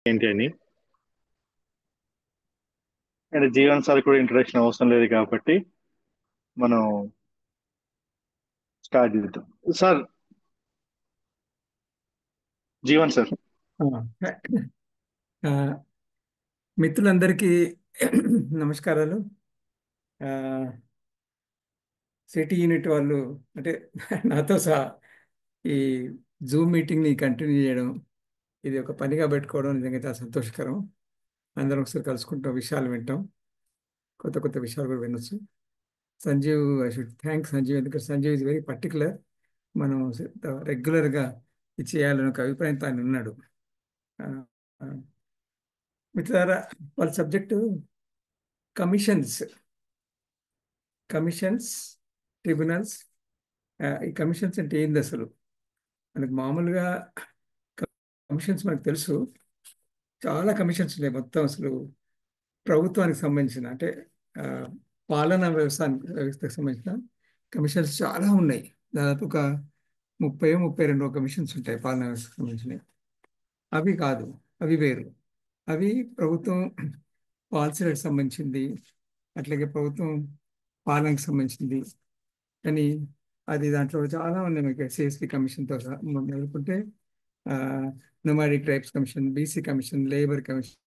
ఏంటి అని. And Jeevan sir కూడా ఇంట్రడక్షన్ అవసరం లేదు కాబట్టి మనం స్టార్ట్ చేద్దాం. Sir, Jeevan sir. ఆ, ఆ, మిత్రులందరికీ నమస్కారాలు. ఆ, సిటీ యూనిట్ వాళ్ళు అంటే నాతో సహా ఈ జూమ్ మీటింగ్ని కంటిన్యూ చేయడం, ఇది ఒక పనిగా పెట్టుకోవడం నిజంగా చాలా సంతోషకరం. అందరం ఒకసారి కలుసుకుంటాం, విషయాలు వింటాం, కొత్త కొత్త విషయాలు కూడా వినొచ్చు. Sanjeev, I should thank Sanjeev, ఎందుకంటే సంజీవ్ ఇస్ వెరీ పర్టికులర్. మనం రెగ్యులర్గా ఇది చేయాలని ఒక అభిప్రాయంతో ఆయన ఉన్నాడు. ఆ, ఆ, మిత్రులారా, వాళ్ళ సబ్జెక్టు కమిషన్స్, కమిషన్స్, ట్రిబ్యునల్స్. ఈ కమిషన్స్ అంటే ఏంది అసలు? మనకు మామూలుగా కమిషన్స్ మనకు తెలుసు, చాలా కమిషన్స్ ఉన్నాయి. మొత్తం అసలు ప్రభుత్వానికి సంబంధించిన అంటే ఆ, పాలనా వ్యవస్థకు సంబంధించిన కమిషన్స్ చాలా ఉన్నాయి. దాదాపు ఒక 32 కమిషన్స్ ఉంటాయి పాలనా వ్యవస్థకు సంబంధించినవి. అవి కాదు, అవి వేరు. అవి ప్రభుత్వం పాలసీలకు సంబంధించింది, అట్లాగే ప్రభుత్వం పాలనకు సంబంధించింది. కానీ అది దాంట్లో చాలా ఉన్నాయి. మీకు సిఎస్పి కమిషన్తో సహా మనం ఎదుర్కొంటే nomadic tribes commission, BC commission, labour commission,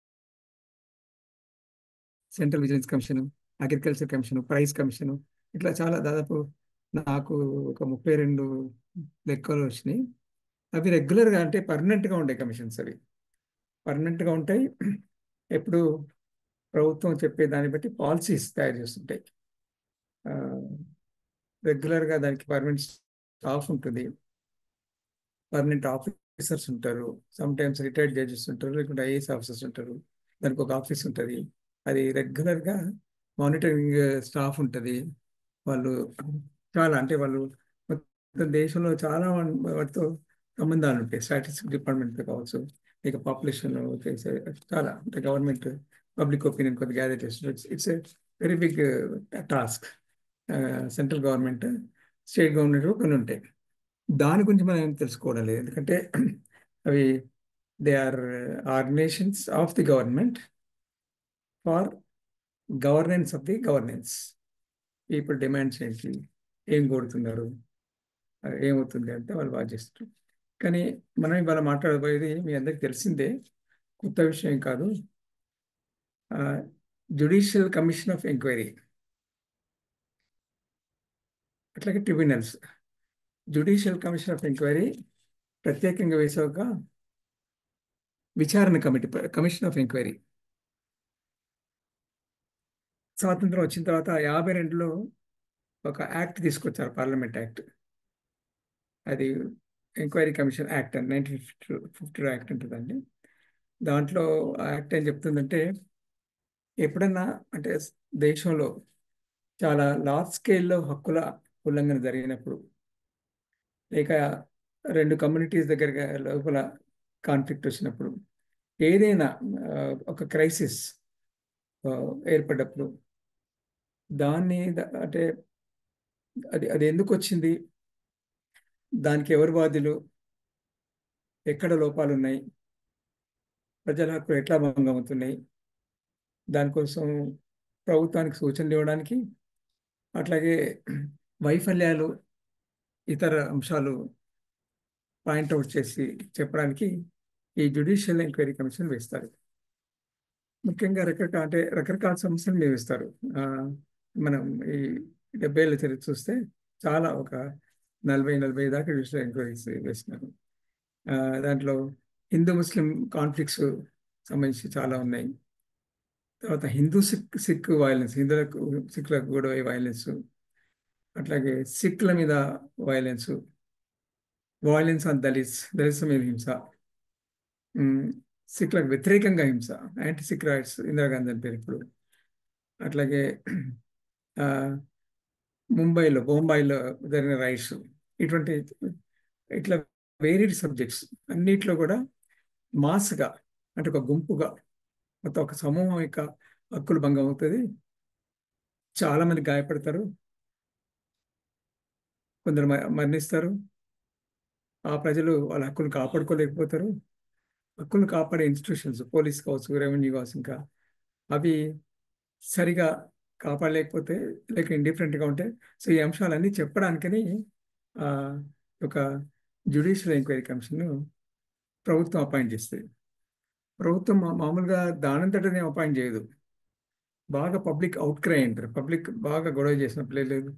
central vigilance commission, agriculture commission, price commission, ఇట్లా చాలా దాదాపు నాకు ఒక 32 లెక్కలు వచ్చినాయి. అవి రెగ్యులర్గా అంటే పర్మనెంట్గా ఉండే కమిషన్స్. అవి పర్మనెంట్గా ఉంటాయి. ఎప్పుడు ప్రభుత్వం చెప్పే దాన్ని బట్టి పాలసీస్ తయారు చేస్తుంటాయి. రెగ్యులర్గా దానికి పర్మనెంట్ స్టాఫ్ ఉంటుంది, పర్మనెంట్ ఆఫీసర్స్ ఉంటారు, సమ్ టైమ్స్ రిటైర్డ్ జడ్జెస్ ఉంటారు, లేకుంటే ఐఏఎస్ ఆఫీసర్స్ ఉంటారు. దానికి ఒక ఆఫీస్ ఉంటుంది. అది రెగ్యులర్గా మానిటరింగ్ స్టాఫ్ ఉంటుంది. వాళ్ళు చాలా అంటే వాళ్ళు మొత్తం దేశంలో చాలా వాటితో సంబంధాలు ఉంటాయి. స్టాటిస్టిక్స్ డిపార్ట్మెంట్తో కావచ్చు, ఇక పాపులేషన్ చాలా అంటే గవర్నమెంట్ పబ్లిక్ ఒపీనియన్ కొద్దిగా గ్యాదర్ చేస్తుంది. It's a very big task. Central government, state government కొన్ని ఉంటాయి. దాని గురించి మనం ఏం తెలుసుకోవడం లేదు, ఎందుకంటే అవి they are organisations of the government for governance of the governance. People demands ఏంటి, ఏం కోరుతున్నారు, ఏమవుతుంది అంటే వాళ్ళు బాగా చేస్తారు. కానీ మనం ఇవాళ మాట్లాడబోయేది మీ అందరికి తెలిసిందే, కొత్త విషయం కాదు. జ్యుడిషియల్ కమిషన్ ఆఫ్ ఎంక్వైరీ, అట్లాగే tribunals. Judicial commission of enquiry ప్రత్యేకంగా వేసే ఒక విచారణ కమిటీ, కమిషన్ ఆఫ్ ఎంక్వైరీ. స్వాతంత్రం వచ్చిన తర్వాత 52లో ఒక యాక్ట్ తీసుకొచ్చారు, పార్లమెంట్ యాక్ట్. అది ఎంక్వైరీ కమిషన్ యాక్ట్ అని 1952 యాక్ట్ ఉంటుందండి. దాంట్లో యాక్ట్ ఏం చెప్తుందంటే, ఎప్పుడన్నా అంటే దేశంలో చాలా లార్జ్ స్కేల్లో హక్కుల ఉల్లంఘన జరిగినప్పుడు, లేక రెండు కమ్యూనిటీస్ దగ్గర లోపల కాన్ఫ్లిక్ట్ వచ్చినప్పుడు, ఏదైనా ఒక క్రైసిస్ ఏర్పడ్డప్పుడు, దాన్ని అంటే అది అది ఎందుకు వచ్చింది, దానికి ఎవరు బాధ్యులు, ఎక్కడ లోపాలు ఉన్నాయి, ప్రజల హక్కులు ఎట్లా భంగం అవుతున్నాయి, దానికోసం ప్రభుత్వానికి సూచనలు ఇవ్వడానికి, అట్లాగే వైఫల్యాలు, ఇతర అంశాలు పాయింట్అవుట్ చేసి చెప్పడానికి ఈ జ్యుడిషియల్ ఎంక్వైరీ కమిషన్ వేస్తారు. ముఖ్యంగా రకరకాల సమస్యలు నియమిస్తారు. మనం ఈ 70 ఏళ్ళ చరిత్ర చూస్తే చాలా ఒక 40-45 దాకా జ్యుడిషియల్ ఎంక్వైరీస్ వేసినారు. దాంట్లో హిందూ ముస్లిం కాన్ఫ్లిక్ట్స్ సంబంధించి చాలా ఉన్నాయి. తర్వాత హిందూ సిక్ వైలెన్స్, హిందువులకు సిక్కులకు కూడా వైలెన్స్, అట్లాగే సిక్కుల మీద వైలెన్స్, వైలెన్స్ ఆన్ దళిత్స్ మీద హింస, సిక్కులకు వ్యతిరేకంగా హింస, యాంటీ సిక్ రైట్స్, ఇందిరాగాంధీ అని పేరు ఇప్పుడు. అట్లాగే ఆ, బొంబాయిలో జరిగిన రైట్స్, ఇటువంటి ఇట్లా వేరియడ్ సబ్జెక్ట్స్ అన్నిట్లో కూడా మాస్గా అంటే ఒక గుంపుగా మొత్తం ఒక సమూహం యొక్క హక్కులు భంగం అవుతుంది. చాలా మంది గాయపడతారు, కొందరు మరణిస్తారు. ఆ ప్రజలు వాళ్ళ హక్కులు కాపాడుకోలేకపోతారు. హక్కులు కాపాడే ఇన్స్టిట్యూషన్స్, పోలీస్ కావచ్చు, రెవెన్యూ కావచ్చు, ఇంకా అవి సరిగా కాపాడలేకపోతే, లేక ఇండిఫరెంట్గా ఉంటే, సో ఈ అంశాలన్నీ చెప్పడానికని ఆ, ఒక జ్యుడిషియల్ ఎంక్వైరీ కమిషన్ ప్రభుత్వం అపాయింట్ చేస్తుంది. ప్రభుత్వం మామూలుగా దానంతటనే అపాయింట్ చేయదు. బాగా పబ్లిక్ అవుట్క్రై అంటారు. పబ్లిక్ బాగా గొడవ చేసినప్పుడు లేదు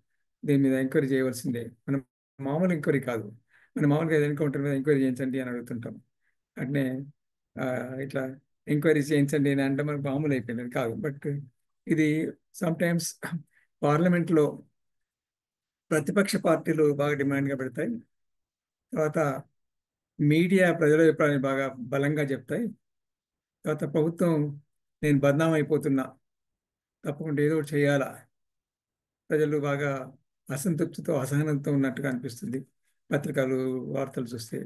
దీని మీద ఎంక్వైరీ చేయవలసిందే. మనం మామూలు ఎంక్వైరీ కాదు. మనం మామూలుగా ఎన్కౌంటర్ మీద ఎంక్వైరీ చేయించండి అని అడుగుతుంటాం. అట్నే ఆ, ఇట్లా ఎంక్వైరీ చేయించండి అని అంటే మనకు మామూలు అయిపోయింది. అది కాదు. బట్ ఇది సమ్ టైమ్స్ పార్లమెంట్లో ప్రతిపక్ష పార్టీలు బాగా డిమాండ్గా పెడతాయి. తర్వాత మీడియా ప్రజల అభిప్రాయాన్ని బాగా బలంగా చెప్తాయి. తర్వాత ప్రభుత్వం నేను బదనాం అయిపోతున్నా, తప్పకుండా ఏదో ఒకటి చేయాలా, ప్రజలు బాగా అసంతృప్తితో అసహనంతో ఉన్నట్టుగా అనిపిస్తుంది పత్రికలు, వార్తలు చూస్తే.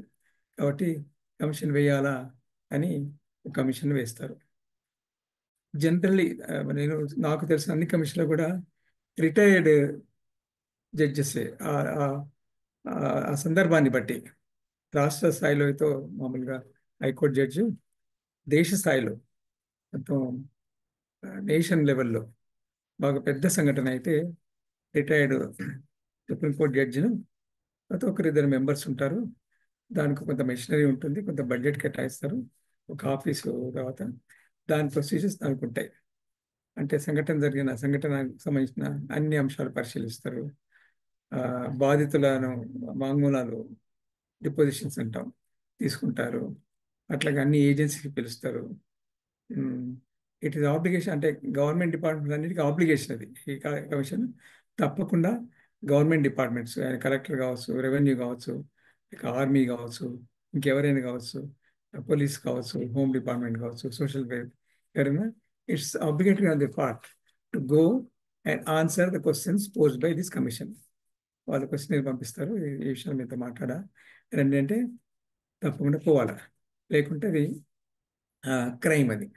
కాబట్టి కమిషన్ వేయాలా అని ఒక కమిషన్ వేస్తారు. జనరల్లీ నేను నాకు తెలిసిన అన్ని కమిషన్లు కూడా రిటైర్డ్ జడ్జెస్ ఆ సందర్భాన్ని బట్టి రాష్ట్ర స్థాయిలో అయితే మామూలుగా హైకోర్టు జడ్జి, దేశ స్థాయిలో మొత్తం నేషన్ లెవెల్లో బాగా పెద్ద సంఘటన అయితే రిటైర్డ్ సుప్రీంకోర్టు జడ్జిను, ప్రతి ఒక్కరిద్దరు మెంబర్స్ ఉంటారు. దానికి కొంత మెషినరీ ఉంటుంది, కొంత బడ్జెట్ కేటాయిస్తారు, ఒక ఆఫీసు. తర్వాత దాని ప్రొసీజర్స్ దానికి ఉంటాయి. అంటే సంఘటనకు సంబంధించిన అన్ని అంశాలు పరిశీలిస్తారు. ఆ, బాధితులను వాంగ్మూలాలు, డిపోజిషన్స్ అంటాం, తీసుకుంటారు. అట్లాగే అన్ని ఏజెన్సీకి పిలుస్తారు. ఇట్ ఈస్ ఆబ్లిగేషన్, అంటే గవర్నమెంట్ డిపార్ట్మెంట్ అన్నిటికీ ఆబ్లిగేషన్ అది. ఈ కమిషన్ తప్పకుండా గవర్నమెంట్ డిపార్ట్మెంట్స్, కలెక్టర్ కావచ్చు, రెవెన్యూ కావచ్చు, ఇక ఆర్మీ కావచ్చు, ఇంకెవరైనా కావచ్చు, పోలీస్ కావచ్చు, హోమ్ డిపార్ట్మెంట్ కావచ్చు, సోషల్ వెల్ఫేర్, ఎవరైనా, it's obligatory on the part to go and answer the questions posed by this commission. వాళ్ళు క్వశ్చన్ పంపిస్తారు, ఈ విషయం మీతో మాట్లాడా ఏంటంటే తప్పకుండా పోవాలా, లేకుంటే అది క్రైమ్. అది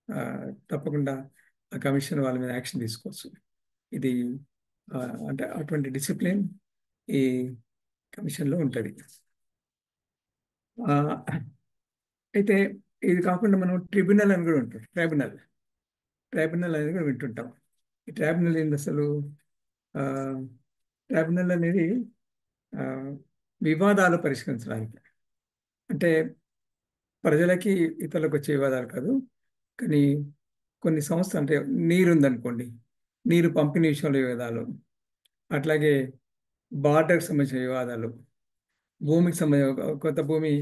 ఆ, తప్పకుండా ఆ కమిషన్ వాళ్ళ మీద యాక్షన్ తీసుకోవచ్చు. ఇది ఆ, అంటే అటువంటి డిసిప్లిన్ ఈ కమిషన్లో ఉంటుంది. అయితే ఇది కాకుండా మనం ట్రిబ్యునల్ అని కూడా ఉంటుంది. ట్రైబ్యునల్ అనేది కూడా వింటుంటాం. ఈ ట్రైబ్యునల్ ఏంది అసలు? ఆ, ట్రైబ్యునల్ అనేది ఆ, వివాదాలు పరిష్కరించడానికి, అంటే ప్రజలకి ఇతరులకు వచ్చే వివాదాలు కాదు, కానీ కొన్ని సంస్థలు, అంటే నీరు ఉందనుకోండి, నీరు పంపిణీ విషయంలో వివాదాలు, అట్లాగే బార్డర్కి సంబంధించిన వివాదాలు, భూమికి సంబంధించిన కొంత భూమి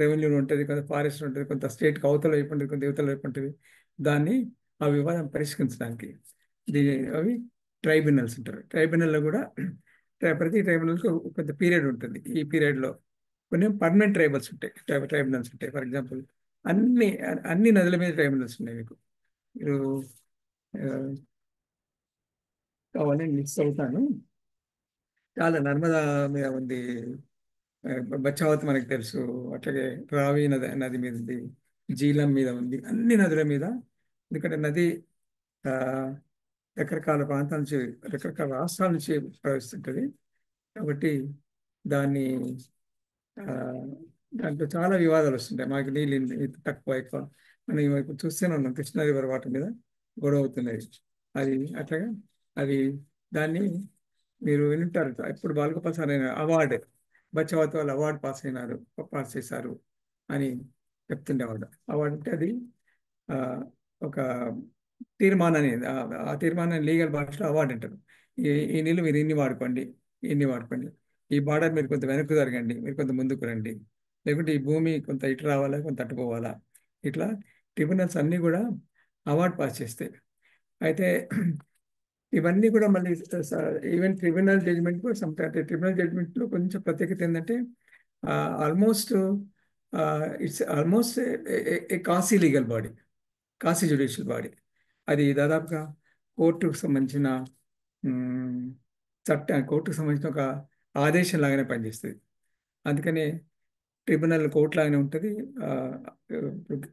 రెవెన్యూలో ఉంటుంది, కొంత ఫారెస్ట్ ఉంటుంది, కొంత స్టేట్కి అవతల వైపు ఉంటుంది, కొంత యువతల వైపు ఉంటుంది. దాన్ని ఆ వివాదం పరిష్కరించడానికి అవి ట్రైబ్యునల్స్ ఉంటారు. ట్రైబ్యునల్లో కూడా ప్రతి ట్రైబ్యునల్కి కొంత పీరియడ్ ఉంటుంది. ఈ పీరియడ్లో కొన్ని పర్మనెంట్ ట్రైబల్స్ ఉంటాయి, ట్రైబ్యునల్స్ ఉంటాయి. ఫర్ ఎగ్జాంపుల్ అన్ని అన్ని నదుల మీద ట్రైబ్యునల్స్ ఉన్నాయి. మీకు మీరు ఆ, కావాలని మిక్స్ అవుతాను. చాలా నర్మదా మీద ఉంది, బచావత్ మనకు తెలుసు, అట్లాగే రావి నది మీద ఉంది, జీలం మీద ఉంది, అన్ని నదుల మీద. ఎందుకంటే నది ఆ, రకరకాల ప్రాంతాల నుంచి, రకరకాల రాష్ట్రాల నుంచి ప్రవహిస్తుంటుంది. కాబట్టి దాన్ని ఆ, దాంట్లో చాలా వివాదాలు వస్తుంటాయి. మాకు నీళ్ళు తక్కువ ఎక్కువ, మనం ఇప్పుడు చూస్తూనే ఉన్నాం, కృష్ణా రివర్ వాటర్ మీద గొడవ అవుతున్నది. అది అట్లాగా అది దాన్ని మీరు వింటారు. ఇప్పుడు బాలగోపాల్ సార్ అయిన అవార్డు, బచ్చవత్ వాళ్ళు అవార్డు పాస్ చేశారు అని చెప్తుండేవాడు. అవార్డు అంటే అది ఆ, ఒక తీర్మానాన్ని, ఆ తీర్మానాన్ని లీగల్ భాషలో అవార్డు అంటారు. ఈ నీళ్ళు మీరు ఇన్ని వాడుకోండి, ఈ బార్డర్ మీరు కొంత వెనక్కు జరగండి, మీరు కొంత ముందుకు రండి, లేకుంటే ఈ భూమి కొంత ఇటు రావాలా, కొంత అటు పోవాలా. ఇట్లా ట్రిబ్యునల్స్ అన్నీ కూడా అవార్డు పాస్ చేస్తాయి. అయితే ఇవన్నీ కూడా మళ్ళీ ఈవెన్ ట్రిబ్యునల్ జడ్జిమెంట్ కూడా ట్రిబ్యునల్ జడ్జిమెంట్లో కొంచెం ప్రత్యేకత ఏంటంటే almost it's a Kashi legal body, Kashi judicial body. అది దాదాపుగా కోర్టుకు సంబంధించిన మ్, కోర్టుకు సంబంధించిన ఒక ఆదేశం లాగానే పనిచేస్తుంది. అందుకనే ట్రిబ్యునల్ కోర్టు లాగానే ఉంటుంది. ఆ,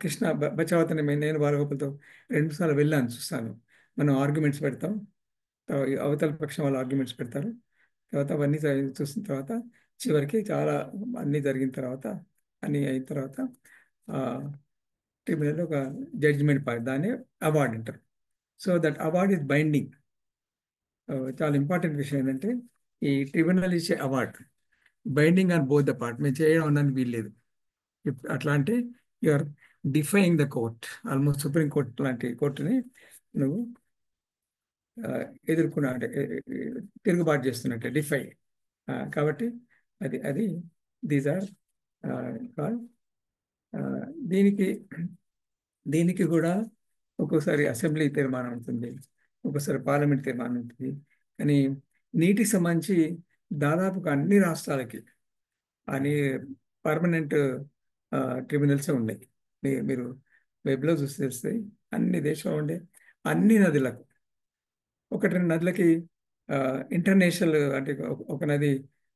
కృష్ణ బచావత్ నేను బాలగోపాల్తో 2 సార్లు వెళ్ళాను, చూస్తాను. మనం ఆర్గ్యుమెంట్స్ పెడతాం, అవతల పక్షం వాళ్ళు ఆర్గ్యుమెంట్స్ పెడతారు. తర్వాత అవన్నీ చూసిన తర్వాత చివరికి చాలా అన్నీ జరిగిన తర్వాత, అన్నీ అయిన తర్వాత ట్రిబ్యునల్ ఒక జడ్జిమెంట్ పాస్, దాన్ని అవార్డు అంటారు. So that award is binding. చాలా ఇంపార్టెంట్ విషయం ఏంటంటే ఈ ట్రిబ్యునల్ ఇచ్చే award binding on both the part. మేము చేయడం అనడానికి వీల్లేదు. అట్లా అంటే you are defying the court. Almost supreme court లాంటి కోర్టుని నువ్వు ఎదుర్కొన్నా అంటే తిరుగుబాటు చేస్తున్నట్టే, డిఫై. కాబట్టి అది దీస్ ఆర్ కాల్. దీనికి దీనికి కూడా ఒక్కోసారి అసెంబ్లీ తీర్మానం ఉంటుంది, ఒక్కోసారి పార్లమెంట్ తీర్మానం ఉంటుంది. కానీ నీటికి సంబంధించి దాదాపుగా అన్ని రాష్ట్రాలకి అని పర్మనెంట్ ట్రిబ్యునల్స్ ఉన్నాయి. మీరు వెబ్లో చూసి తెలుస్తాయి. అన్ని దేశంలో ఉండే అన్ని నదులకు, ఒకటి రెండు నదులకి ఇంటర్నేషనల్ అంటే ఒక నది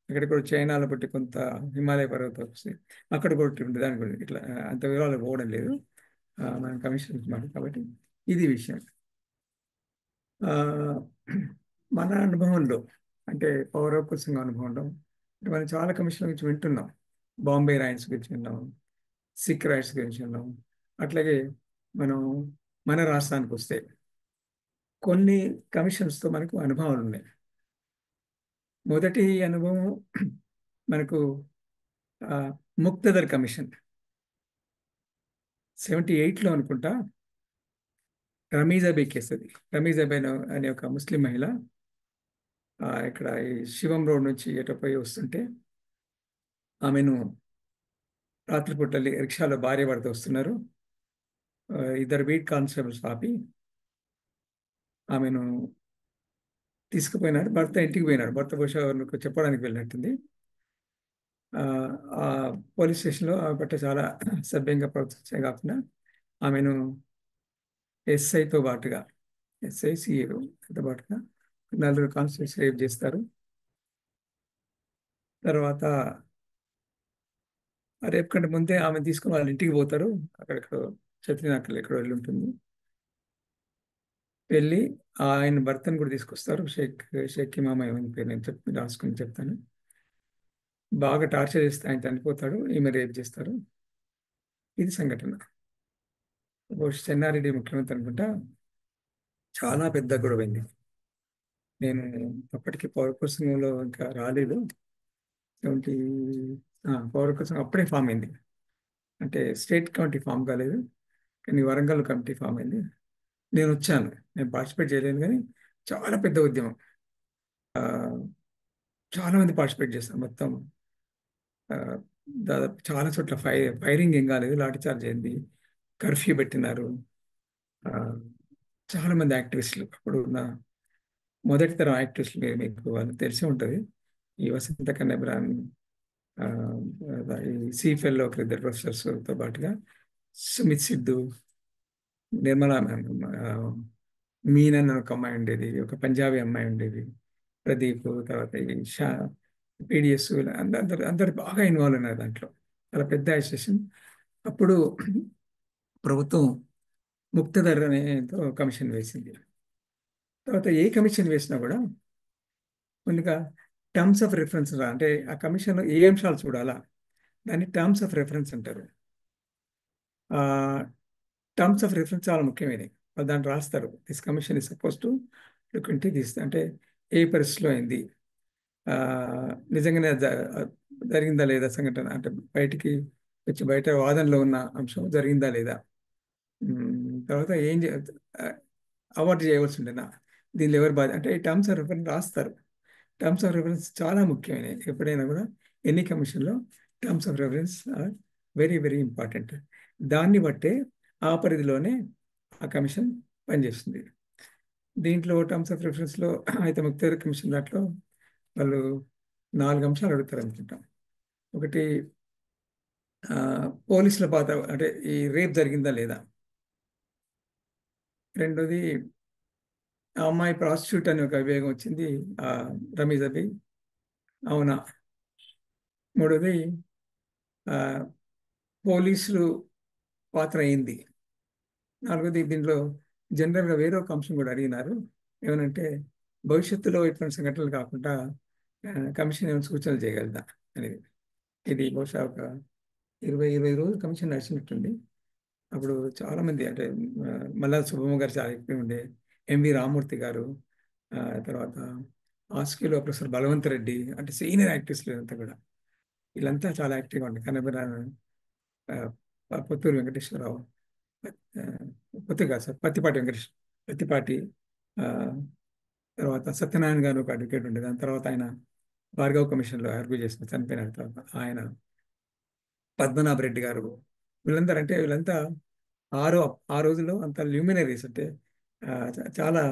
అక్కడ కూడా చైనాలో బట్టి కొంత హిమాలయ పర్వతాలు వస్తాయి, అక్కడ కూడా ఉంటుంది. దాని గురించి ఇట్లా అంత వివరాలు పోవడం లేదు, మనం కమిషన్ మాట. కాబట్టి ఇది విషయం. మన అనుభవంలో అంటే పౌరకుల సంఘం అనుభవంలో మనం చాలా కమిషన్ల గురించి వింటున్నాం. బాంబే రైట్స్ గురించి విన్నాం, సిక్ రైట్స్ గురించి విన్నాం. అట్లాగే మనం మన రాష్ట్రానికి వస్తే కొన్ని కమిషన్స్తో మనకు అనుభవాలు ఉన్నాయి. మొదటి అనుభవం మనకు ముక్తదర్ కమిషన్ 78లో అనుకుంటా. రమీజాబీ కేసు అది. రమీజాబీ అనే ఒక ముస్లిం మహిళ ఇక్కడ ఈ శివం రోడ్ నుంచి ఎటపోయి వస్తుంటే ఆమెను రాత్రిపూట రిక్షాలో భార్య భర్త వస్తున్నారు. ఇద్దరు బీట్ కానిస్టేబుల్స్ ఆపి ఆమెను తీసుకుపోయినాడు. భర్త ఇంటికి పోయినాడు. భర్త బహుశా చెప్పడానికి వెళ్ళినట్టుంది. ఆ పోలీస్ స్టేషన్లో ఆమె పట్ల చాలా సభ్యంగా ప్రవర్తించే కాకుండా ఆమెను ఎస్ఐతో పాటుగా సిఏతో పాటుగా 4 కానిస్టేబుల్స్ రేప్ చేస్తారు. తర్వాత రేపు కంటే ముందే ఆమె తీసుకుని వాళ్ళ ఇంటికి పోతారు. అక్కడెక్కడ చత్రినాకలు ఎక్కడో వెళ్ళి ఉంటుంది. వెళ్ళి ఆయన భర్తను కూడా తీసుకొస్తారు. షేక్ ఇమామ ఏమని పేరు నేను రాసుకుని చెప్తాను. బాగా టార్చర్ చేస్తే ఆయన చనిపోతాడు, ఈమె రేప్ చేస్తారు. ఇది సంఘటన. చెన్నారెడ్డి ముఖ్యమంత్రి అనుకుంటా. చాలా పెద్ద గొడవైంది. నేను అప్పటికి పౌరకుల సంఘంలో ఇంకా రాలేదు. పౌరకుల సంఘం అప్పుడే ఫామ్ అయింది. అంటే స్టేట్ కమిటీ ఫామ్ కాలేదు, కానీ వరంగల్ కమిటీ ఫామ్ అయింది. నేను వచ్చాను. నేను పార్టిసిపేట్ చేయలేను, కానీ చాలా పెద్ద ఉద్యమం. చాలా మంది పార్టిసిపేట్ చేస్తారు. మొత్తం దాదాపు చాలా చోట్ల ఫైరింగ్ ఏం కాలేదు, లాఠీ చార్జ్ అయింది, కర్ఫ్యూ పెట్టినారు. చాలా మంది యాక్టివిస్టులు, అప్పుడు ఉన్న మొదటి తరం యాక్టివిస్టులు మీకు వాళ్ళు తెలిసి ఉంటుంది. ఈ వసంత కన్నెబ్రాన్, ఈ సిఫెల్లో ఒక 2 ప్రొఫెసర్స్తో పాటుగా సుమిత్ సిద్ధు, నిర్మలా మీనన్ ఒక అమ్మాయి ఉండేది, ఒక పంజాబీ అమ్మాయి ఉండేది, ప్రదీప్, తర్వాత ఈ పీడిఎస్, అందరు బాగా ఇన్వాల్వ్ ఉన్నారు దాంట్లో. చాలా పెద్ద అసోసియేషన్. అప్పుడు ప్రభుత్వం ముక్తధర్ అనే కమిషన్ వేసింది. తర్వాత ఏ కమిషన్ వేసినా కూడా ముందుగా టర్మ్స్ ఆఫ్ రెఫరెన్స్ అంటే ఆ కమిషన్లో ఏ అంశాలు చూడాలా, దాన్ని టర్మ్స్ ఆఫ్ రెఫరెన్స్ అంటారు. టర్మ్స్ ఆఫ్ రెఫరెన్స్ చాలా ముఖ్యమైనవి. దాన్ని రాస్తారు. This commission is suppose to look into this, అంటే ఏ పరిస్థితిలో అయింది, నిజంగానే జరిగిందా లేదా సంఘటన, అంటే బయటికి వచ్చి బయట వాదనలో ఉన్న అంశం జరిగిందా లేదా, తర్వాత ఏం అవార్డు చేయవలసి ఉండేనా, దీనిలో ఎవరు బాధ, అంటే టర్మ్స్ ఆఫ్ రెఫరెన్స్ రాస్తారు. టర్మ్స్ ఆఫ్ రెఫరెన్స్ చాలా ముఖ్యమైనవి. ఎప్పుడైనా కూడా ఎన్ని కమిషన్లో terms of reference are very very important. దాన్ని బట్టే ఆ పరిధిలోనే ఆ కమిషన్ పనిచేస్తుంది. దీంట్లో టర్మ్స్ ఆఫ్ రెఫరెన్స్లో అయితే ముక్తేర్ కమిషన్ దాంట్లో వాళ్ళు 4 అంశాలు అడుగుతారు అనుకుంటాం. ఒకటి పోలీసుల పాత్ర, అంటే ఈ రేప్ జరిగిందా లేదా. రెండోది ఆ అమ్మాయి ప్రాస్టిట్యూట్ అనే ఒక వివేకం వచ్చింది, రమీజాబీ, అవునా. మూడోది పోలీసులు పాత్ర ఏంది. నాలుగోది దీంట్లో జనరల్గా వేరే ఒక అంశం కూడా అడిగినారు, ఏమనంటే భవిష్యత్తులో ఇటువంటి సంఘటనలు కాకుండా కమిషన్ ఏమైనా సూచనలు చేయగలదా అనేది. ఇది బహుశా ఒక 20 రోజులు కమిషన్ నడిచినట్టుంది. అప్పుడు చాలా మంది అంటే ఆ, మల్లా సుబ్బమ్మ గారు చాలా ఎక్కువ ఉండే, ఎంవి రామూర్తి గారు, తర్వాత ఆస్కేలో ప్రొఫెసర్ బలవంత్ రెడ్డి, అంటే సీనియర్ యాక్టివిస్టులు అంతా కూడా, వీళ్ళంతా చాలా యాక్టివ్గా ఉండే. కనబర ఆ, పుత్తూరు వెంకటేశ్వరరావు, ఆ, పుత్తూరు కాదు సార్, పత్తిపాటి వెంకటేశ్వర, పత్తిపాటి, ఆ, తర్వాత సత్యనారాయణ గారు ఒక అడ్వకేట్ ఉండే, దాని తర్వాత ఆయన భార్గవ్ కమిషన్లో ఆర్గ్యూ చేసిన, చనిపోయిన తర్వాత ఆయన, పద్మనాభ రెడ్డి గారు, వీళ్ళందరూ అంటే వీళ్ళంతా ఆరో ఆ రోజుల్లో అంత ల్యూమినరీస్ అంటే చాలా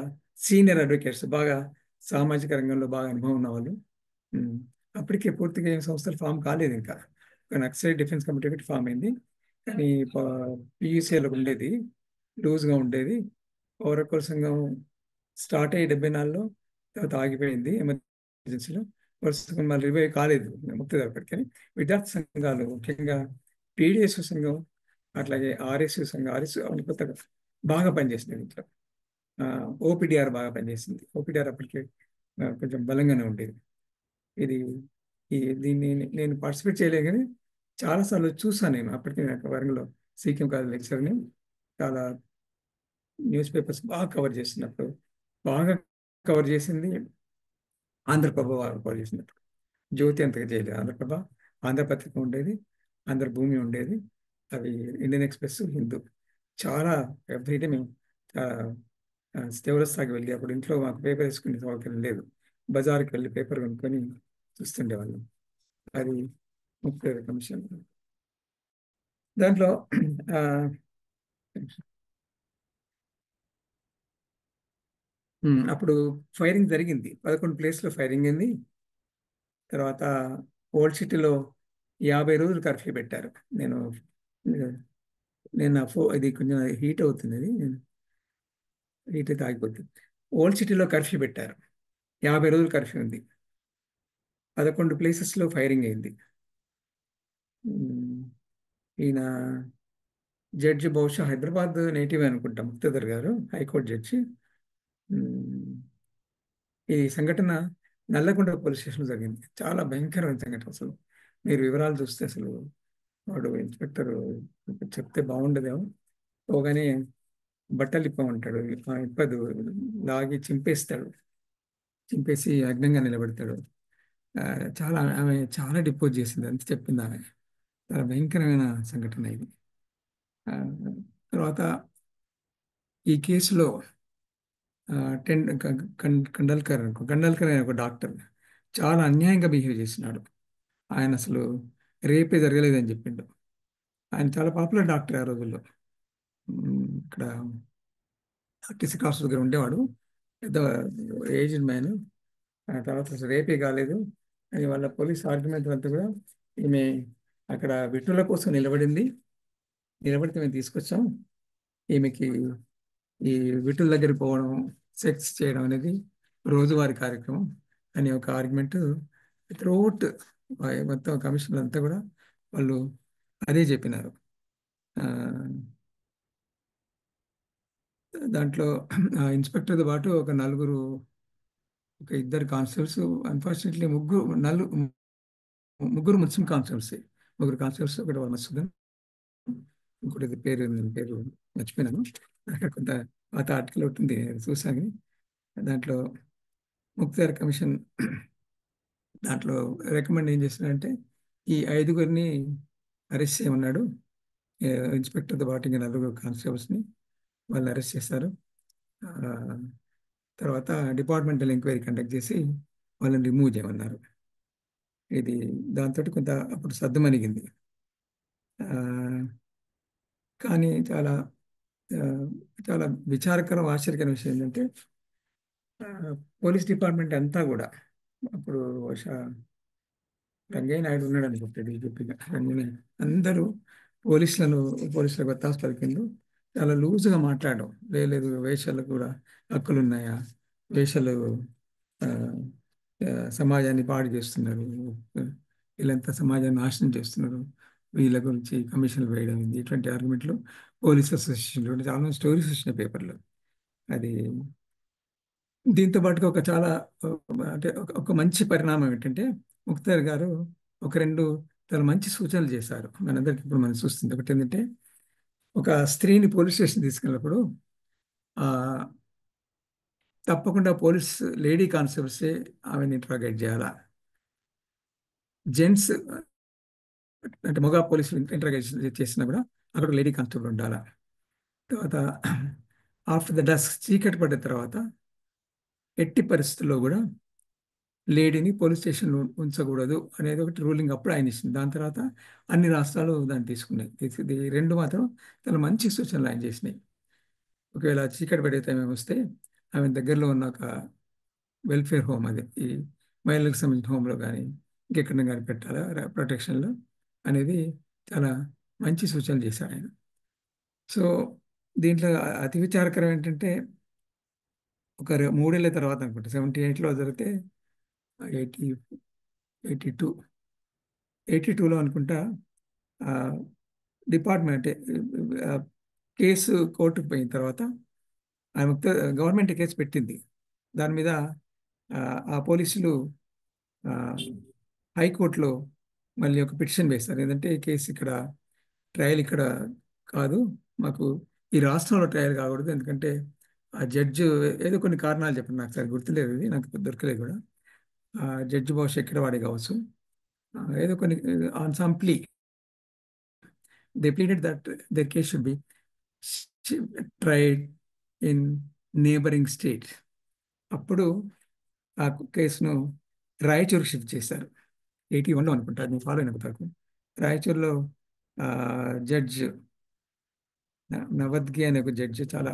సీనియర్ అడ్వకేట్స్, బాగా సామాజిక రంగంలో బాగా అనుభవం ఉన్న వాళ్ళు. ఉమ్, అప్పటికే పూర్తిగా ఏం సంస్థలు ఫామ్ కాలేదు ఇంకా. ఒక నక్సలైట్ డిఫెన్స్ కమిటీ ఒకటి ఫామ్ అయింది, కానీ పియూసీలో ఉండేది, లూజ్గా ఉండేది. పౌరకుల సంఘం స్టార్ట్ అయ్యి 74లో, తర్వాత ఆగిపోయింది ఎమర్జెన్సీలో. వరుసగా మళ్ళీ రివైవ్ కాలేదు ముక్తిదారు కానీ విద్యార్థి సంఘాలు ముఖ్యంగా పీడిఎస్ సంఘం, అట్లాగే ఆర్ఎస్యు సంఘం, ఆర్ఎస్యు అవును కొత్తగా బాగా పనిచేసింది ఇంట్లో. ఓపీడీఆర్ బాగా పనిచేసింది. ఓపీడీఆర్ అప్పటికే కొంచెం బలంగానే ఉండేది. ఇది దీన్ని నేను పార్టిసిపేట్ చేయలేదు కానీ చాలాసార్లు చూసాను. నేను అప్పటికే నాకు వరంగల్లో సీఎం కాలేజ్ లెక్చర్ని, చాలా న్యూస్ పేపర్స్ బాగా కవర్ చేస్తున్నప్పుడు బాగా కవర్ చేసింది ఆంధ్రప్రభ బాగా కవర్ చేసినప్పుడు. జ్యోతి అంతగా చేయలేదు. ఆంధ్రప్రభ, ఆంధ్రపత్రిక ఉండేది, ఆంధ్రభూమి ఉండేది, అవి ఇండియన్ ఎక్స్ప్రెస్, హిందూ, చాలా ఎవ్రీడే మేము చౌరస్తాకి వెళ్ళి, అప్పుడు ఇంట్లో మాకు పేపర్ వేసుకునే సౌకర్యం లేదు, బజార్కి వెళ్ళి పేపర్ కొనుక్కొని చూస్తుండేవాళ్ళం. అది ముఖ్య కమిషన్. దాంట్లో ఆ, అప్పుడు ఫైరింగ్ జరిగింది, 11 ప్లేస్లో ఫైరింగ్ అయింది. తర్వాత ఓల్డ్ సిటీలో 50 రోజులు కర్ఫ్యూ పెట్టారు. నేను నేను ఇది కొంచెం హీట్ అవుతుంది, అది హీట్ అయితే ఆగిపోతుంది. ఓల్డ్ సిటీలో కర్ఫ్యూ పెట్టారు, 50 రోజులు కర్ఫ్యూ ఉంది, 11 ప్లేసెస్లో ఫైరింగ్ అయింది. ఉమ్, ఈయన జడ్జి బహుశా హైదరాబాద్ నేటివ్ అనుకుంటా, ముక్తదర్ గారు, హైకోర్టు జడ్జి. ఉమ్, ఈ సంఘటన నల్లగొండ పోలీస్ స్టేషన్లో జరిగింది. చాలా భయంకరమైన సంఘటన అసలు. మీరు వివరాలు చూస్తే అసలు వాడు ఇన్స్పెక్టర్ చెప్తే బాగుండదేమో, పోగానే బట్టలు ఇప్పమంటాడు, ఇప్పదు, లాగి చింపేస్తాడు, చింపేసి అగ్నంగా నిలబెడతాడు. ఆ, ఆమె చాలా డిపోజ్ చేసింది అంత చెప్పింది ఆమె. చాలా భయంకరమైన సంఘటన ఇది. ఆ, తర్వాత ఈ కేసులో ఆ, టెన్ కండల్కర్ అనే ఒక డాక్టర్ చాలా అన్యాయంగా బిహేవ్ చేసినాడు. ఆయన అసలు రేపే జరగలేదని చెప్పిండు. ఆయన చాలా పాపులర్ డాక్టర్ ఆ రోజుల్లో. ఇక్కడ ఆర్టీసీ క్రాస్ దగ్గర ఉండేవాడు, పెద్ద ఏజ్డ్ మ్యాన్. ఆ తర్వాత అసలు రేపే కాలేదు అని వాళ్ళ పోలీస్ ఆర్గ్యుమెంట్ అంతా కూడా, ఈమె అక్కడ విటుల కోసం నిలబడింది, నిలబడితే మేము తీసుకొచ్చాం, ఈమెకి ఈ విటుల దగ్గరికి పోవడం, సెక్స్ చేయడం అనేది రోజువారీ కార్యక్రమం అని ఒక ఆర్గ్యుమెంట్ త్రూఅవుట్ మొత్తం కమిషన్లు అంతా కూడా వాళ్ళు అదే చెప్పినారు. ఆ, దాంట్లో ఇన్స్పెక్టర్తో పాటు ఒక నలుగురు, ఒక ఇద్దరు కానిస్టేబుల్స్, అన్ఫార్చునేట్లీ ముగ్గురు ముస్లిం కానిస్టేబుల్స్, ముగ్గురు కానిస్టేబుల్స్, ఒకటి మసూదన్, ఇంకోటి నేను పేరు మర్చిపోయినాను. అక్కడ కొంత పాత ఆర్టికల్ ఒకటి ఉంది, అది చూసాను. దాంట్లో ముక్తార్ కమిషన్ దాంట్లో రికమెండ్ ఏం చేస్తున్నారంటే ఈ 5గురిని అరెస్ట్ చేయమన్నాడు. ఇన్స్పెక్టర్తో పాటు ఇంకా నలుగురు కానిస్టేబుల్స్ని వాళ్ళు అరెస్ట్ చేశారు. ఆ, తర్వాత డిపార్ట్మెంటల్ ఎంక్వైరీ కండక్ట్ చేసి వాళ్ళని రిమూవ్ చేయమన్నారు. ఇది దాంతో కొంత అప్పుడు సద్దుమణిగింది. ఆ, కానీ ఆ, చాలా విచారకరం, ఆశ్చర్యకరమైన విషయం ఏంటంటే ఆ, పోలీస్ డిపార్ట్మెంట్ అంతా కూడా అప్పుడు బహుశా రంగయ్య నాయుడు ఉన్నాడు అనుకుంటే డీజీపీగా, రంగయ్య అందరూ పోలీసులను పోలీసులకు ఒత్తాసు పలికిండు. చాలా లూజుగా మాట్లాడడం, లేదు వేషాలకు కూడా హక్కులు ఉన్నాయా, వేషాలు ఆ, సమాజాన్ని పాడు చేస్తున్నారు, వీళ్ళంతా సమాజాన్ని నాశనం చేస్తున్నారు, వీళ్ళ గురించి కమిషన్లు వేయడం, ఇటువంటి ఆర్గ్యుమెంట్లు పోలీస్ అసోసియేషన్ చాలా స్టోరీస్ వచ్చిన పేపర్లో. అది దీంతో పాటుగా ఒక చాలా అంటే ఒక మంచి పరిణామం ఏంటంటే ముక్తార్ గారు ఒక రెండు చాలా మంచి సూచనలు చేశారు మనందరికి. ఇప్పుడు మనం చూస్తుంది ఒకటి ఏంటంటే, ఒక స్త్రీని పోలీస్ స్టేషన్ తీసుకెళ్ళినప్పుడు ఆ, తప్పకుండా పోలీస్ లేడీ కానిస్టేబుల్సే ఆమెను ఇంట్రాగేట్ చేయాలా. జెంట్స్ అంటే మగ పోలీసులు ఇంట్రాగేట్ చేసినా కూడా అక్కడ లేడీ కానిస్టేబుల్ ఉండాలా. తర్వాత ఆఫ్టర్ ద డస్క్, చీకటి పడ్డ తర్వాత ఎట్టి పరిస్థితుల్లో కూడా లేడీని పోలీస్ స్టేషన్లో ఉంచకూడదు అనేది ఒకటి రూలింగ్ అప్పుడు ఆయన ఇచ్చింది. దాని తర్వాత అన్ని రాష్ట్రాలు దాన్ని తీసుకున్నాయి. ఇది రెండు మాత్రం చాలా మంచి సూచనలు ఆయన చేసినాయి. ఒకవేళ చీకటి పడే టైం వస్తే ఆమె దగ్గరలో ఉన్న ఒక వెల్ఫేర్ హోమ్, అది ఈ మహిళలకు సంబంధించిన హోమ్లో కానీ ఇంకెక్కడ కానీ పెట్టాలా ప్రొటెక్షన్లో అనేది చాలా మంచి సూచనలు చేశారు ఆయన. సో దీంట్లో అతి విచారకరం ఏంటంటే, ఒక 3 ఏళ్ల తర్వాత అనుకుంటా 78లో జరిగితే, 80 82 82లో అనుకుంటా, ఆ, డిపార్ట్మెంట్ ఆ, కేసు కోర్టుకు పోయిన తర్వాత ఆమె గవర్నమెంట్ కేసు పెట్టింది. దాని మీద ఆ, ఆ పోలీసులు ఆ, హైకోర్టులో మళ్ళీ ఒక పిటిషన్ వేస్తారు. ఏంటంటే ఈ కేసు ఇక్కడ ట్రయల్ ఇక్కడ కాదు, మాకు ఈ రాష్ట్రంలో ట్రయల్ కాకూడదు, ఎందుకంటే ఆ జడ్జి ఏదో కొన్ని కారణాలు చెప్పండి, నాకు సరి గుర్తులేదు, ఇది నాకు దొరకలేదు కూడా. ఆ జడ్జి బహుశా ఎక్కడ వాడే కావచ్చు. ఏదో కొన్ని on some plea they pleaded that their case should be tried in neighboring state. అప్పుడు ఆ కేసును రాయచూరు షిఫ్ట్ చేశారు. 81లో అనుకుంటా, అది ఫాలో అయిన తరకు రాయచూరులో జడ్జ్ నవద్గి అనే ఒక జడ్జి చాలా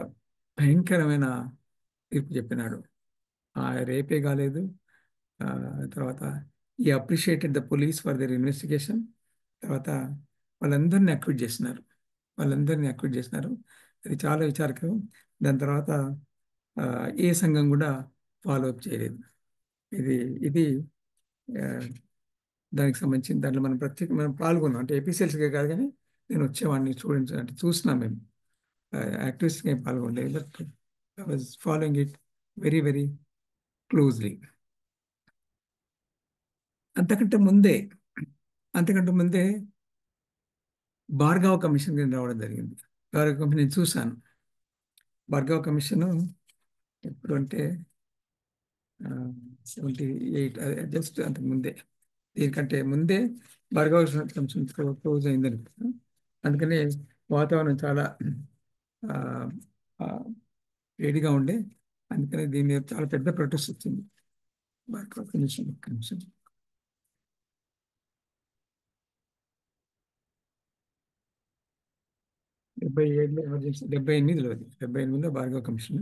భయంకరమైన తీర్పు చెప్పినాడు. రేపే కాలేదు. ఆ, తర్వాత ఈ appreciated the police for their investigation. తర్వాత వాళ్ళందరినీ అక్విట్ చేసినారు. అది చాలా విచారకరం. దాని తర్వాత ఆ, ఏ సంఘం కూడా ఫాలో అప్ చేయలేదు. ఇది ఇది ఆ, దానికి సంబంధించిన దాంట్లో మనం పాల్గొన్నాం. అంటే ఏపీసీఎల్సీగా కాదు, కానీ నేను వచ్చేవాడిని అంటే చూసినాం మేము. యాక్టివిస్ట్గా ఏం పాల్గొనలేదు, but I was following it very very closely. అంతకంటే ముందే అంతకంటే ముందే భార్గవ కమిషన్ కింద రావడం జరిగింది. భార్గవ కమిషన్ నేను చూశాను. భార్గవ కమిషన్ ఎప్పుడు అంటే 78, జస్ట్ అంతకు ముందే, దీనికంటే ముందే భార్గవ కమిషన్ క్లోజ్ అయిందని. అందుకని వాతావరణం చాలా ఆ, ఆ, వేడిగా ఉండే. అందుకని దీని మీద చాలా పెద్ద ప్రొటెస్ట్ వచ్చింది. భార్గవ కమిషన్ 77లో ఎమర్జెన్సీ, 78లో భార్గవ కమిషన్.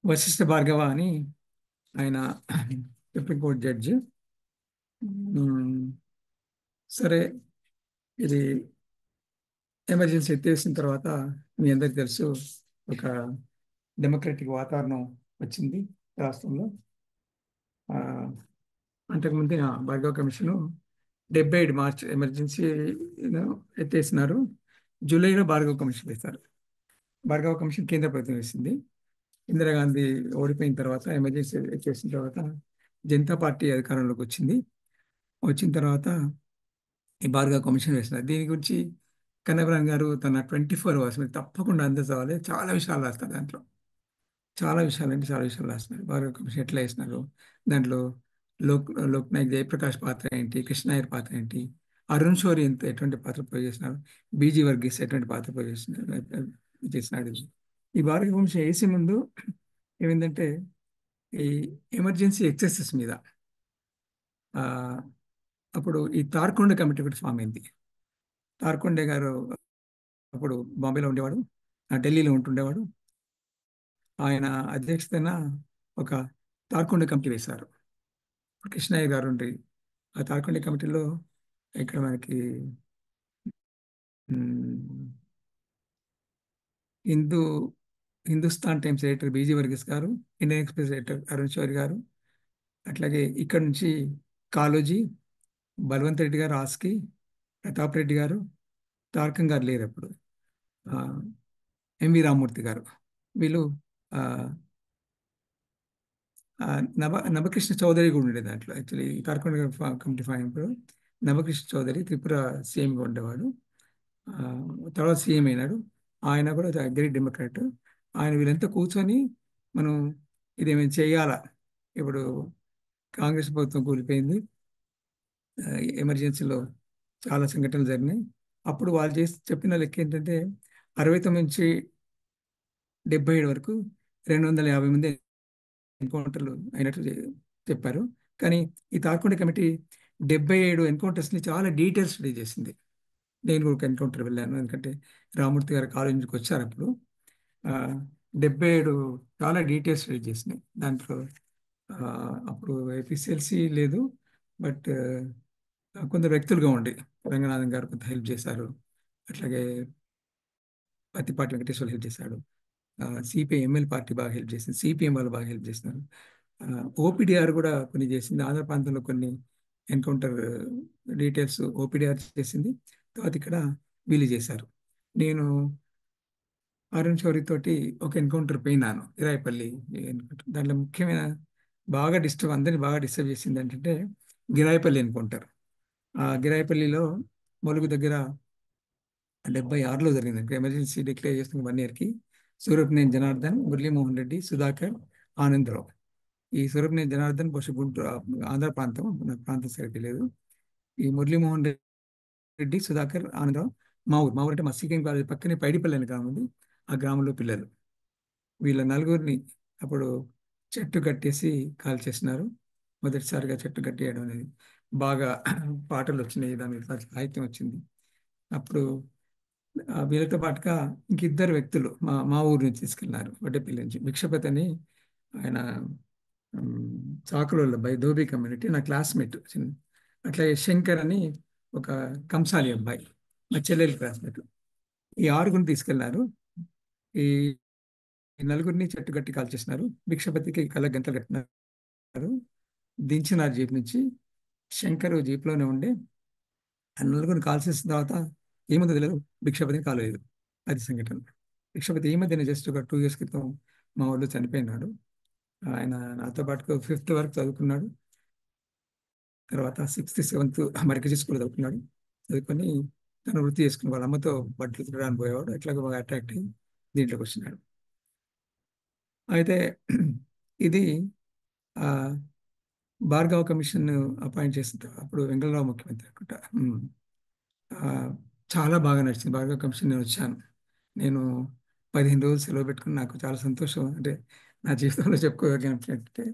వశిష్ఠ భార్గవ అని ఆయన సుప్రీంకోర్టు జడ్జి. ఉమ్, సరే, ఇది ఎమర్జెన్సీ ఎత్తేసిన తర్వాత మీ అందరికి తెలుసు, ఒక డెమోక్రటిక్ వాతావరణం వచ్చింది రాష్ట్రంలో. ఆ, అంతకుముందే భార్గవ కమిషను 75 మార్చ్ ఎమర్జెన్సీ ఎత్తేసినారు. జూలైలో భార్గవ కమిషన్ వేశారు. భార్గవ కమిషన్ కేంద్ర ప్రభుత్వం వేసింది. ఇందిరాగాంధీ ఓడిపోయిన తర్వాత ఎమర్జెన్సీ చేసిన తర్వాత జనతా పార్టీ అధికారంలోకి వచ్చింది. వచ్చిన తర్వాత ఈ భార్గవ కమిషన్ వేసినారు. దీని గురించి కన్నబరాన్ గారు తన 24 అవర్స్ మీద తప్పకుండా అందజేయాలి. చాలా విషయాలు రాస్తారు దాంట్లో. చాలా విషయాలు అంటే చాలా విషయాలు రాస్తున్నారు. భార్గవ కమిషన్ ఎట్లా వేసినారు, దాంట్లో లోక్ నాయక్ జయప్రకాష్ పాత్ర ఏంటి, కృష్ణాయర్ పాత్ర ఏంటి, అరుణ్ షోరీ ఎటువంటి పాత్ర ప్లే చేసినారు, బీజీ వర్గీస్ ఎటువంటి పాత్ర ప్లే చేసినాడు. ఈ భారత వంశం వేసే ముందు ఏమైందంటే, ఈ ఎమర్జెన్సీ ఎక్సెసెస్ మీద ఆ, అప్పుడు ఈ తార్కొండ కమిటీ ఒకటి ఫామ్ అయింది. తార్కొండే గారు అప్పుడు బాంబేలో ఉండేవాడు, ఢిల్లీలో ఉంటుండేవాడు. ఆయన అధ్యక్షతన ఒక తార్కొండ కమిటీ వేశారు. ఇప్పుడు కృష్ణయ్య గారు ఉండి ఆ తార్కొండ కమిటీలో ఇక్కడ మనకి మ్, Hindu Hindustan Times editor B G Varghese గారు, Indian Express editor Arun Shourie గారు, అట్లాగే ఇక్కడ నుంచి కాళోజీ, బల్వంత్ రెడ్డి గారు, ఆస్కి, ప్రతాప్ రెడ్డి గారు, తారకం గారు లేరు అప్పుడు, ఆ, ఎంవి రామ్మూర్తి గారు, వీళ్ళు ఆ, ఆ, నభకృష్ణ చౌదరి కూడా ఉండేది దాంట్లో. యాక్చువల్లీ తారకొండ కమిటీ ఫైనప్పుడు నవకృష్ణ చౌదరి త్రిపుర సీఎంగా ఉండేవాడు. ఆ, తర్వాత సీఎం అయినాడు. ఆయన కూడా గ్రేట్ డెమోక్రాట్. ఆయన వీళ్ళంతా కూర్చొని మనం ఇదేమైనా చేయాలా, ఇప్పుడు కాంగ్రెస్ ప్రభుత్వం కూలిపోయింది, ఆ, ఎమర్జెన్సీలో చాలా సంఘటనలు జరిగినాయి. అప్పుడు వాళ్ళు చేసి చెప్పిన లెక్క ఏంటంటే 69 నుంచి 77 వరకు 250 మంది ఎన్కౌంటర్లు అయినట్లు చెప్పారు. కానీ ఈ తార్కొండ కమిటీ 77 ఎన్కౌంటర్స్ని చాలా డీటెయిల్స్ స్టడీ చేసింది. నేను కూడా ఒక ఎన్కౌంటర్ వెళ్ళాను, ఎందుకంటే రామూర్తి గారు కాలేజ్ నుంచి వచ్చారు అప్పుడు. ఆ, 77 చాలా డీటెయిల్స్ స్టడీ చేసినాయి దాంట్లో. ఆ, అప్పుడు ఎఫిషియల్సీ లేదు, బట్ కొందరు వ్యక్తులుగా ఉండి రంగనాథన్ గారు కొంత హెల్ప్ చేశారు. అట్లాగే పత్తిపాటి వెంకటేశ్వర హెల్ప్ చేశాడు. సిపిఐ ఎంఎల్ పార్టీ బాగా హెల్ప్ చేసింది, సిపిఎం వాళ్ళు బాగా హెల్ప్ చేసినారు. ఓపీడీఆర్ కూడా కొన్ని చేసింది. ఆంధ్ర ప్రాంతంలో కొన్ని ఎన్కౌంటర్ డీటెయిల్స్ ఓపీడీఆర్ చేసింది. తర్వాత ఇక్కడ వీళ్ళు చేశారు. నేను అరుణ్ శౌరి తోటి ఒక ఎన్కౌంటర్ పోయినాను, గిరాయిపల్లి ఎన్కౌంటర్. దాంట్లో ముఖ్యమైన అందరిని బాగా డిస్టర్బ్ చేసింది ఏంటంటే గిరాయిపల్లి ఎన్కౌంటర్. ఆ గిరాయిపల్లిలో మొలుగు దగ్గర 76లో జరిగింది. ఎమర్జెన్సీ డిక్లేర్ చేస్తున్న 1 ఇయర్కి సూరప్నేని జనార్దన్, మురళీమోహన్ రెడ్డి, సుధాకర్, ఆనందరావు. ఈ సూరప్నేని జనార్దన్ బహుశా గుంటూరు, ఆంధ్ర ప్రాంతం, నాకు ప్రాంతం సరిగ్గా లేదు. ఈ మురళీమోహన్ రెడ్డి, సుధాకర్, ఆనందరావు మా ఊరు అంటే మా సీకెం కాలేజ్ పక్కనే పైడిపల్లి అనే గ్రామం ఉంది. ఆ గ్రామంలో పిల్లలు. వీళ్ళ నలుగురిని అప్పుడు చెట్టు కట్టేసి కాల్ చేసినారు. మొదటిసారిగా చెట్టు కట్టేయడం అనేది బాగా పాటలు వచ్చినాయి, దాని మీద సాహిత్యం వచ్చింది. అప్పుడు వీళ్ళతో పాటుగా ఇంకిద్దరు వ్యక్తులు మా ఊరు నుంచి తీసుకెళ్ళినారు, వడ్డేపల్లి నుంచి. భిక్షపతి అని ఆయన చాకులోళ్ళ బై ధోబీ కమ్యూనిటీ, నా క్లాస్మేట్. అట్లాగే శంకర్ అని ఒక కంసాలి అబ్బాయి, మా చెల్లెలు క్లాస్మేట్. ఈ 6గురిని తీసుకెళ్ళినారు. ఈ ఈ నలుగురిని చెట్టు కట్టి కాల్చేసినారు. భిక్షపతికి కళ్ళ గంటలు కట్టినారు, దించినారు జీప్ నుంచి. శంకర్ జీప్లోనే ఉండే ఆ నలుగురిని కాల్చేసిన తర్వాత ఏముందో తెలియదు, భిక్షపతిని కాలేదు. అది సంఘటన. భిక్షపతి ఈ మధ్యన జస్ట్ ఒక 2 years క్రితం మా ఊళ్ళో చనిపోయినాడు. ఆయన నాతో పాటు 5th వరకు చదువుకున్నాడు. తర్వాత 6th 7th మరికజీ స్కూల్ చదువుకున్నాడు. చదువుకొని తను వృత్తి చేసుకుని వాళ్ళ అమ్మతో బట్టలు తిరగడానికి పోయేవాడు. ఎట్లాగో బాగా అట్రాక్ట్ అయ్యి దీంట్లోకి వచ్చినాడు. అయితే ఇది ఆ, భార్గవ కమిషన్ అపాయింట్ చేసిన అప్పుడు వెంగళరావు ముఖ్యమంత్రి అనుకుంటా. ఆ, చాలా బాగా నడిచింది భార్గవ కమిషన్. నేను వచ్చాను. నేను 15 రోజులు సెలవు పెట్టుకుని, నాకు చాలా సంతోషం. అంటే నా జీవితంలో చెప్పుకోగలిగినట్లయితే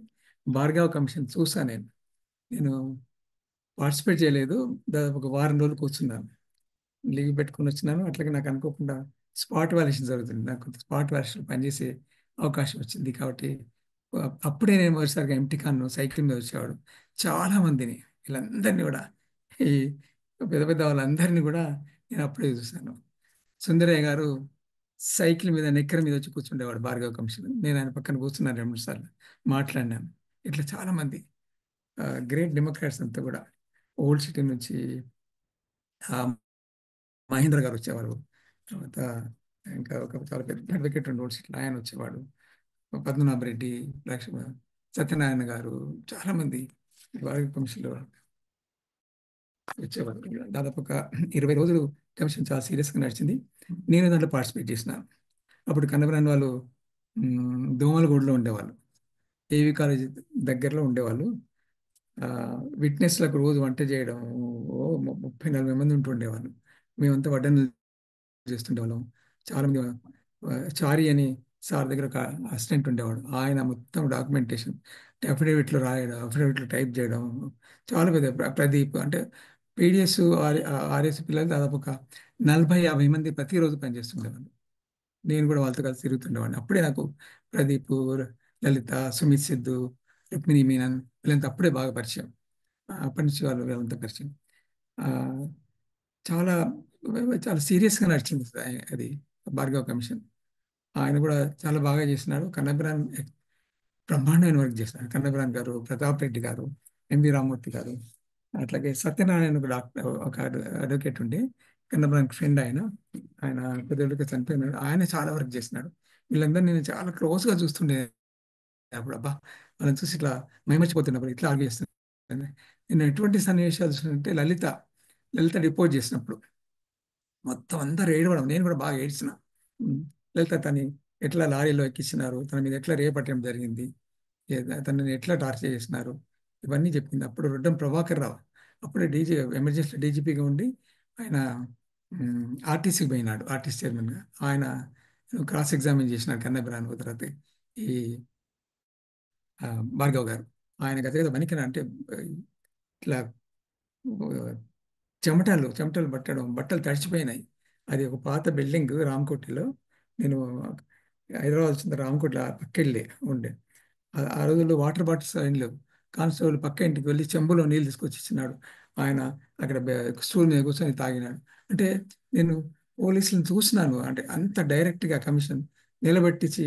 భార్గవ కమిషన్ చూసా నేను. నేను పార్టిసిపేట్ చేయలేదు, దాదాపు ఒక వారం రోజులు కూర్చున్నాను, లీవ్ పెట్టుకుని వచ్చినాను. అట్లాగే నాకు అనుకోకుండా స్పాట్ వాల్యుయేషన్ జరుగుతుంది, నాకు స్పాట్ వాల్యుయేషన్ పనిచేసే అవకాశం వచ్చింది. కాబట్టి అప్పుడే నేను మొదటిసారిగా ఎంటికాన్ సైకిల్ మీద వచ్చేవాడు. చాలా మందిని, వీళ్ళందరినీ కూడా, ఈ పెద్ద పెద్ద వాళ్ళందరినీ కూడా నేను అప్పుడే చూశాను. సుందరయ్య గారు సైకిల్ మీద నెక్కర్ మీద వచ్చి కూర్చుండేవాడు భార్గవ కమిషన్. నేను ఆయన పక్కన కూర్చున్నాను 2 సార్లు, మాట్లాడినాను. ఇట్లా చాలా మంది గ్రేట్ డెమోక్రాట్స్ అంతా కూడా. ఓల్డ్ సిటీ నుంచి ఆ, మహేంద్ర గారు వచ్చేవారు. తర్వాత ఇంకా ఒక చాలా పెద్ద అడ్వకేట్ ఉండి ఓల్డ్ సిటీలో ఆయన వచ్చేవాడు. పద్మనాభ రెడ్డి, లక్ష్మణ, సత్యనారాయణ గారు, చాలా మంది భార్గవ కమిషన్లో వచ్చేవారు. దాదాపు ఒక 20 రోజులు కమిషన్ చాలా సీరియస్గా నడిచింది. నేను దాంట్లో పార్టిసిపేట్ చేసినాను. అప్పుడు కన్నబరాని వాళ్ళు దోమలగూడలో ఉండేవాళ్ళు, ఏవి కాలేజ్ దగ్గరలో ఉండేవాళ్ళు. విట్నెస్లకు రోజు వంట చేయడం, ఓ 30-40 మంది ఉంటుండేవాళ్ళు. మేమంతా వడ్డనలు చేస్తుండేవాళ్ళం. చాలా మంది చారి అని సార్ దగ్గర ఒక అసిస్టెంట్ ఉండేవాడు. ఆయన మొత్తం డాక్యుమెంటేషన్, అఫిడవిట్లు రాయడం, అఫిడవిట్లు టైప్ చేయడం. చాలా పెద్ద ప్రదీప్ అంటే పీడిఎస్ ఆర్ఎస్ పిల్లలు దాదాపు ఒక 40-50 మంది ప్రతిరోజు పనిచేస్తుండేవాళ్ళు. నేను కూడా వాళ్ళతో కలిసి తిరుగుతుండేవాడిని. అప్పుడే నాకు ప్రదీప్, లలిత, సుమిత్ సిద్ధు, రుక్మిణి మీనన్ వీళ్ళంతా అప్పుడే బాగా పరిచయం. అప్పటి నుంచి వాళ్ళు వీళ్ళంతా పరిచయం. ఆ, చాలా చాలా సీరియస్గా నడిచింది అది భార్గవ కమిషన్. ఆయన కూడా చాలా బాగా చేసినాడు. కన్నబరాన్ బ్రహ్మాండమైన వర్క్ చేసినాడు. కన్నబరాన్ గారు, ప్రతాప్ రెడ్డి గారు, ఎంవి రామూర్తి గారు, అట్లాగే సత్యనారాయణ ఒక డాక్టర్, ఒక అడ్వకేట్ ఉండే, కన్నబరాన్ ఫ్రెండ్. ఆయన ఆయన పెద్దోళ్ళకి చనిపోయినాడు. ఆయన చాలా వర్క్ చేసినాడు. వీళ్ళందరూ నేను చాలా క్లోజ్గా చూస్తుండే. అప్పుడు అబ్బా, వాళ్ళని చూసి ఇట్లా మైమర్చిపోతున్నప్పుడు ఇట్లా ఆర్గ్యూ చేస్తున్నాను. నేను ఎటువంటి సన్నివేశాలు చూసినంటే లలిత డిపోజ్ చేసినప్పుడు మొత్తం అందరూ ఏడవడం, నేను కూడా బాగా ఏడ్చిన. ఉమ్, లలిత తని ఎట్లా లారీలో ఎక్కించినారు, తన మీద ఎట్లా రేపట్టడం జరిగింది, తనని ఎట్లా టార్చర్ చేసినారు, ఇవన్నీ చెప్పింది. అప్పుడు రొడ్డం ప్రభాకర్ రావు అప్పుడే ఎమర్జెన్సీ డీజీపీగా ఉండి ఆయన ఆర్టీసీకి పోయినాడు, ఆర్టీసీ చైర్మన్గా. ఆయన క్రాస్ ఎగ్జామిన్ చేసినాడు కన్నబిరాన్ తర్వాత ఈ ఆ, భార్గవ్ గారు. ఆయన గత ఏదో వణికిన అంటే ఇట్లా చెమటలు పట్టడం, బట్టలు తడిచిపోయినాయి. అది ఒక పాత బిల్డింగ్ రామకోటిలో. నేను హైదరాబాద్ వచ్చిన రామకోటిలో పక్కెళ్ళి ఉండే. ఆ రోజుల్లో వాటర్ బాటిల్స్ ఏం లేవు. కానిస్టేబుల్ పక్క ఇంటికి వెళ్ళి చెంబులో నీళ్ళు తీసుకొచ్చి ఇచ్చినాడు. ఆయన అక్కడ స్టూల్ మీద కూర్చొని తాగినాడు. అంటే నేను పోలీసులను చూసినాను. అంటే అంత డైరెక్ట్గా కమిషన్ నిలబెట్టించి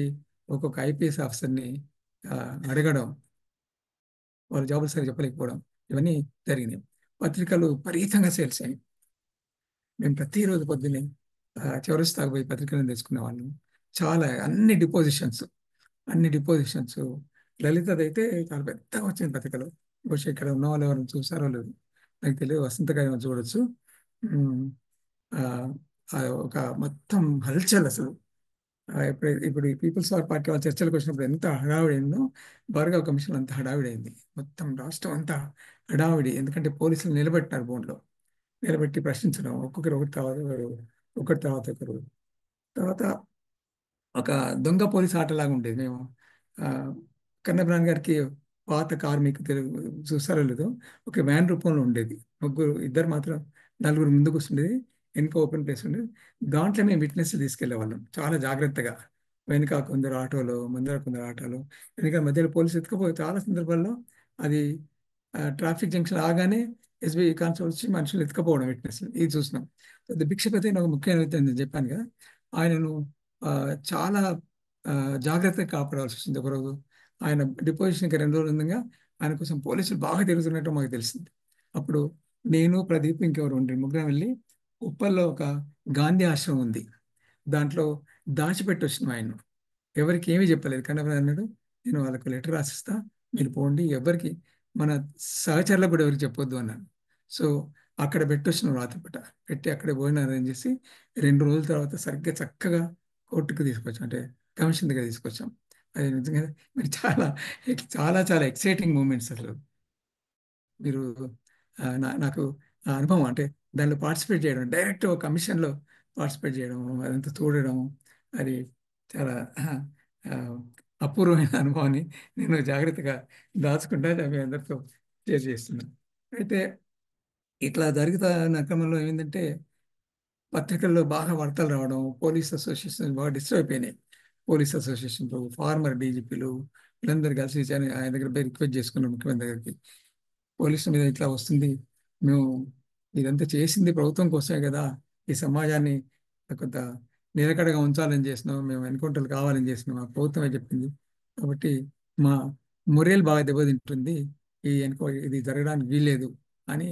ఒక్కొక్క ఐపీఎస్ ఆఫీసర్ని ఆ, అడగడం, వాళ్ళ జాబులు సరిగ్గా చెప్పలేకపోవడం, ఇవన్నీ జరిగినాయి. పత్రికలు విపరీతంగా సేల్స్ అయ్యాయి. మేము ప్రతిరోజు పొద్దున్నే చౌరస్తాకు పోయి పత్రికలను తెచ్చుకునే వాళ్ళం. చాలా అన్ని డిపోజిషన్స్ లలితదైతే చాలా పెద్దగా వచ్చింది పత్రికలో. బహుశా ఇక్కడ ఉన్న వాళ్ళు ఎవరైనా చూసారో లేదు నాకు తెలియదు. వసంతగా ఏమో చూడొచ్చు. ఉమ్, ఆ, ఆ ఒక మొత్తం హల్చల్ అసలు. ఇప్పుడు ఈ పీపుల్స్ వార్ పార్టీ వాళ్ళ చర్చలకు వచ్చినప్పుడు ఎంత హడావిడైందో, భార్గవ్ కమిషన్ అంత హడావిడైంది. మొత్తం రాష్ట్రం అంతా హడావిడి. ఎందుకంటే పోలీసులు నిలబెట్టినారు బోన్లో, నిలబెట్టి ప్రశ్నించడం, ఒక్కొక్కరు ఒకరి తర్వాత ఒకరు. తర్వాత ఒక దొంగ పోలీస్ ఆటలాగా ఉండేది. మేము ఆ, కన్నబ్రాన్ గారికి పాత కారు మీకు తెలుగు చూసారో లేదో, ఒక వ్యాన్ రూపంలో ఉండేది. ఇద్దరు మాత్రం, నలుగురు ముందు కూర్చుండేది, వెనుక ఓపెన్ ప్లేస్ ఉండేది. దాంట్లో మేము విట్నెస్ తీసుకెళ్లే వాళ్ళం చాలా జాగ్రత్తగా. వెనుక కొందరు ఆటోలో, ముందర కొందరు ఆటోలో, ఎందుకంటే మధ్యలో పోలీసు ఎత్తుకుపోయి చాలా సందర్భాల్లో అది ట్రాఫిక్ జంక్షన్ ఆగానే ఎస్బీ కానిస్టేబుల్ వచ్చి మనుషులు ఎత్తుకపోవడం, విట్నెస్ ఇది చూసినాం. భిక్షపతి అని ఒక ముఖ్యమైన వ్యక్తి అని నేను చెప్పాను కదా, ఆయనను ఆ, చాలా ఆ, జాగ్రత్తగా కాపాడాల్సి వచ్చింది. ఒకరోజు ఆయన డిపోజిషన్కి 2 రోజులు ఉండగా ఆయన కోసం పోలీసులు బాగా తిరుగుతున్నట్టు మాకు తెలిసింది. అప్పుడు నేను, ప్రదీప్, ఇంకెవరు ఉండే ముగ్గురం వెళ్ళి, ఉప్పల్లో ఒక గాంధీ ఆశ్రమం ఉంది, దాంట్లో దాచిపెట్టి వచ్చినాం ఆయన. ఎవరికి ఏమీ చెప్పలేదు. కన్నప్ప అన్నాడు, నేను వాళ్ళకు లెటర్ రాసిస్తా, మీరు పోండి, ఎవరికి, మన సహచరులకు కూడా ఎవరికి చెప్పొద్దు అన్నాను. సో అక్కడ పెట్టొచ్చినాం రాత్రిపూట. పెట్టి అక్కడే భోజనం అరేంజ్ చేసి 2 రోజుల తర్వాత సరిగ్గా చక్కగా కోర్టుకు తీసుకొచ్చాం, అంటే కమిషన్ దగ్గర తీసుకొచ్చాం. అది నిజంగా మరి చాలా చాలా చాలా ఎక్సైటింగ్ మూమెంట్స్ అసలు. మీరు నాకు ఆ అనుభవం అంటే దానిలో పార్టిసిపేట్ చేయడం, డైరెక్ట్ ఒక కమిషన్లో పార్టిసిపేట్ చేయడం, అదంతా చూడడం, అది చాలా ఆ, అపూర్వమైన అనుభవాన్ని నేను జాగ్రత్తగా దాచుకుంటా మీ అందరితో షేర్ చేస్తున్నాను. అయితే ఇట్లా జరుగుతున్న క్రమంలో ఏమైందంటే పత్రికల్లో బాగా వార్తలు రావడం, పోలీస్ అసోసియేషన్ బాగా డిస్టర్బ్ అయిపోయినాయి. పోలీస్ అసోసియేషన్లు, ఫార్మర్ డీజీపీలు వీళ్ళందరూ కలిసి ఆయన దగ్గర పోయి రిక్వెస్ట్ చేసుకున్నాం ముఖ్యమంత్రి దగ్గరికి. పోలీసుల మీద ఇట్లా వస్తుంది, మేము ఇదంతా చేసింది ప్రభుత్వం కోసమే కదా, ఈ సమాజాన్ని కొంత నిలకడగా ఉంచాలని చేసినాం, మేము ఎన్కౌంటర్లు కావాలని చేసినాం, ఆ ప్రభుత్వమే చెప్పింది కాబట్టి మా మొరేల్ బాగా దెబ్బతింటుంది, ఇది జరగడానికి వీల్లేదు అని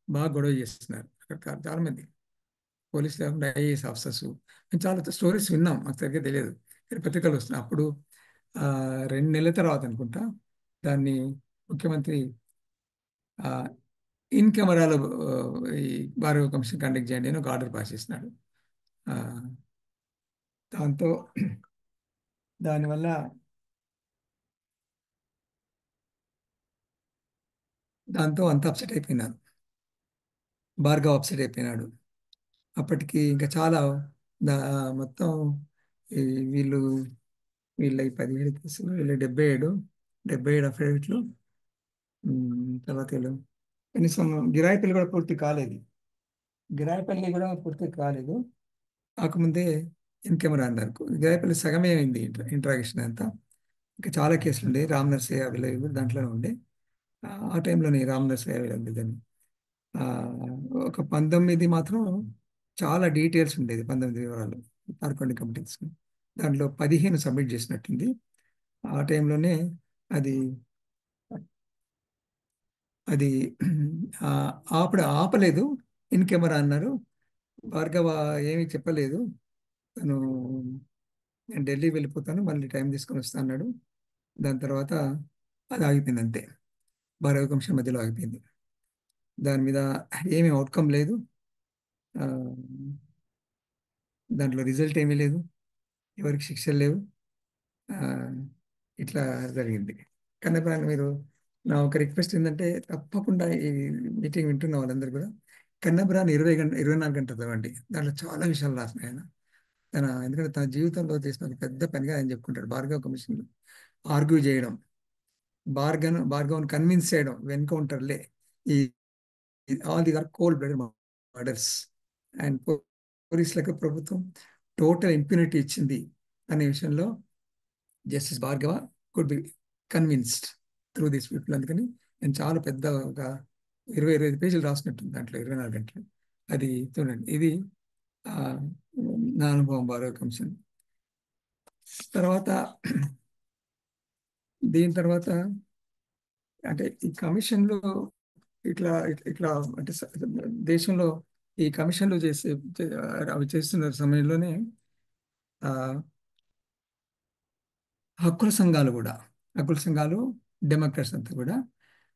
బాగా గొడవ చేస్తున్నారు అక్కడ చాలా మంది పోలీసులు, కాకుండా ఐఏఎస్ ఆఫీసర్స్. మేము చాలా స్టోరీస్ విన్నాం, మాకు సరిగ్గా తెలియదు, కానీ పత్రికలు వస్తున్నాయి. అప్పుడు 2 నెలల తర్వాత అనుకుంటా దాన్ని ముఖ్యమంత్రి ఆ, ఇన్ కెమెరాలో ఈ భార్గవ కమిషన్ కండక్ట్ చేయండి అని ఒక ఆర్డర్ పాస్ చేసినాడు. ఆ, దాంతో దానివల్ల దాంతో అంత అప్సెట్ అయిపోయినారు, భార్గవ్ అప్సెట్ అయిపోయినాడు. అప్పటికి ఇంకా చాలా దా మొత్తం ఈ వీళ్ళు వీళ్ళ ఈ 17 కేసులు, వీళ్ళ 77 అఫిడవిట్లు, తర్వాత వీళ్ళు కనీసం గిరాయిపల్లి కూడా పూర్తి కాలేదు. గిరాయిపల్లి కూడా పూర్తి కాలేదు కాకముందే ఇన్ కెమెరా అన్నారు. గిరాయిపల్లి సగమే అయింది ఇంట్రాగేషన్ అంతా. ఇంకా చాలా కేసులు ఉండే, రామ్ నర్సయ్య వీళ్ళు దాంట్లోనే ఉండే. ఆ టైంలోనే రామ్ నర్సయ్య వీళ్ళని ఆ, ఒక 19 మాత్రం చాలా డీటెయిల్స్ ఉండేది. 19 వివరాలు తార్కొండ కమిటీస్, దాంట్లో 15 సబ్మిట్ చేసినట్టుంది. ఆ టైంలోనే అది అది ఆ, ఆపలేదు, ఇన్ కెమెరా అన్నారు. భార్గవ ఏమీ చెప్పలేదు, తను నేను ఢిల్లీ వెళ్ళిపోతాను, మళ్ళీ టైం తీసుకొని వస్తా అన్నాడు. దాని తర్వాత అది ఆగిపోయింది అంతే, భార్గవ కమిషన్ మధ్యలో ఆగిపోయింది. దాని మీద ఏమీ అవుట్కమ్ లేదు. ఆ, దాంట్లో రిజల్ట్ ఏమీ లేదు, ఎవరికి శిక్షలు లేవు. ఆ, ఇట్లా జరిగింది. కన్నప్రాణ మీరు, నా ఒక రిక్వెస్ట్ ఏంటంటే తప్పకుండా ఈ మీటింగ్ వింటున్న వాళ్ళందరూ కూడా కన్నప్రాణ 24 గంటలు చదవండి. దాంట్లో చాలా విషయాలు రాసినాయి ఆయన. ఎందుకంటే తన జీవితంలో చేసిన ఒక పెద్ద పనిగా ఆయన చెప్పుకుంటాడు. భార్గవ కమిషన్ ఆర్గ్యూ చేయడం, భార్గవ్ని కన్విన్స్ చేయడం, ఎన్కౌంటర్లే, ఈ all the are cold blooded murders, and పోలీసులకు ప్రభుత్వం టోటల్ ఇంప్యూనిటీ ఇచ్చింది అనే విషయంలో justice Bhargava could be convinced through this people. అందుకని నేను చాలా పెద్ద ఒక 20-25 పేజీలు రాసినట్టుంది దాంట్లో 24 గంటలు. అది చూడండి. ఇది ఆ, నా అనుభవం భార్గవ కమిషన్. తర్వాత దీని తర్వాత అంటే ఈ కమిషన్లు ఇట్లా ఇట్లా అంటే దేశంలో ఈ కమిషన్లు అవి చేస్తున్న సమయంలోనే ఆ, హక్కుల సంఘాలు కూడా, హక్కుల సంఘాలు, డెమోక్రాట్స్ అంతా కూడా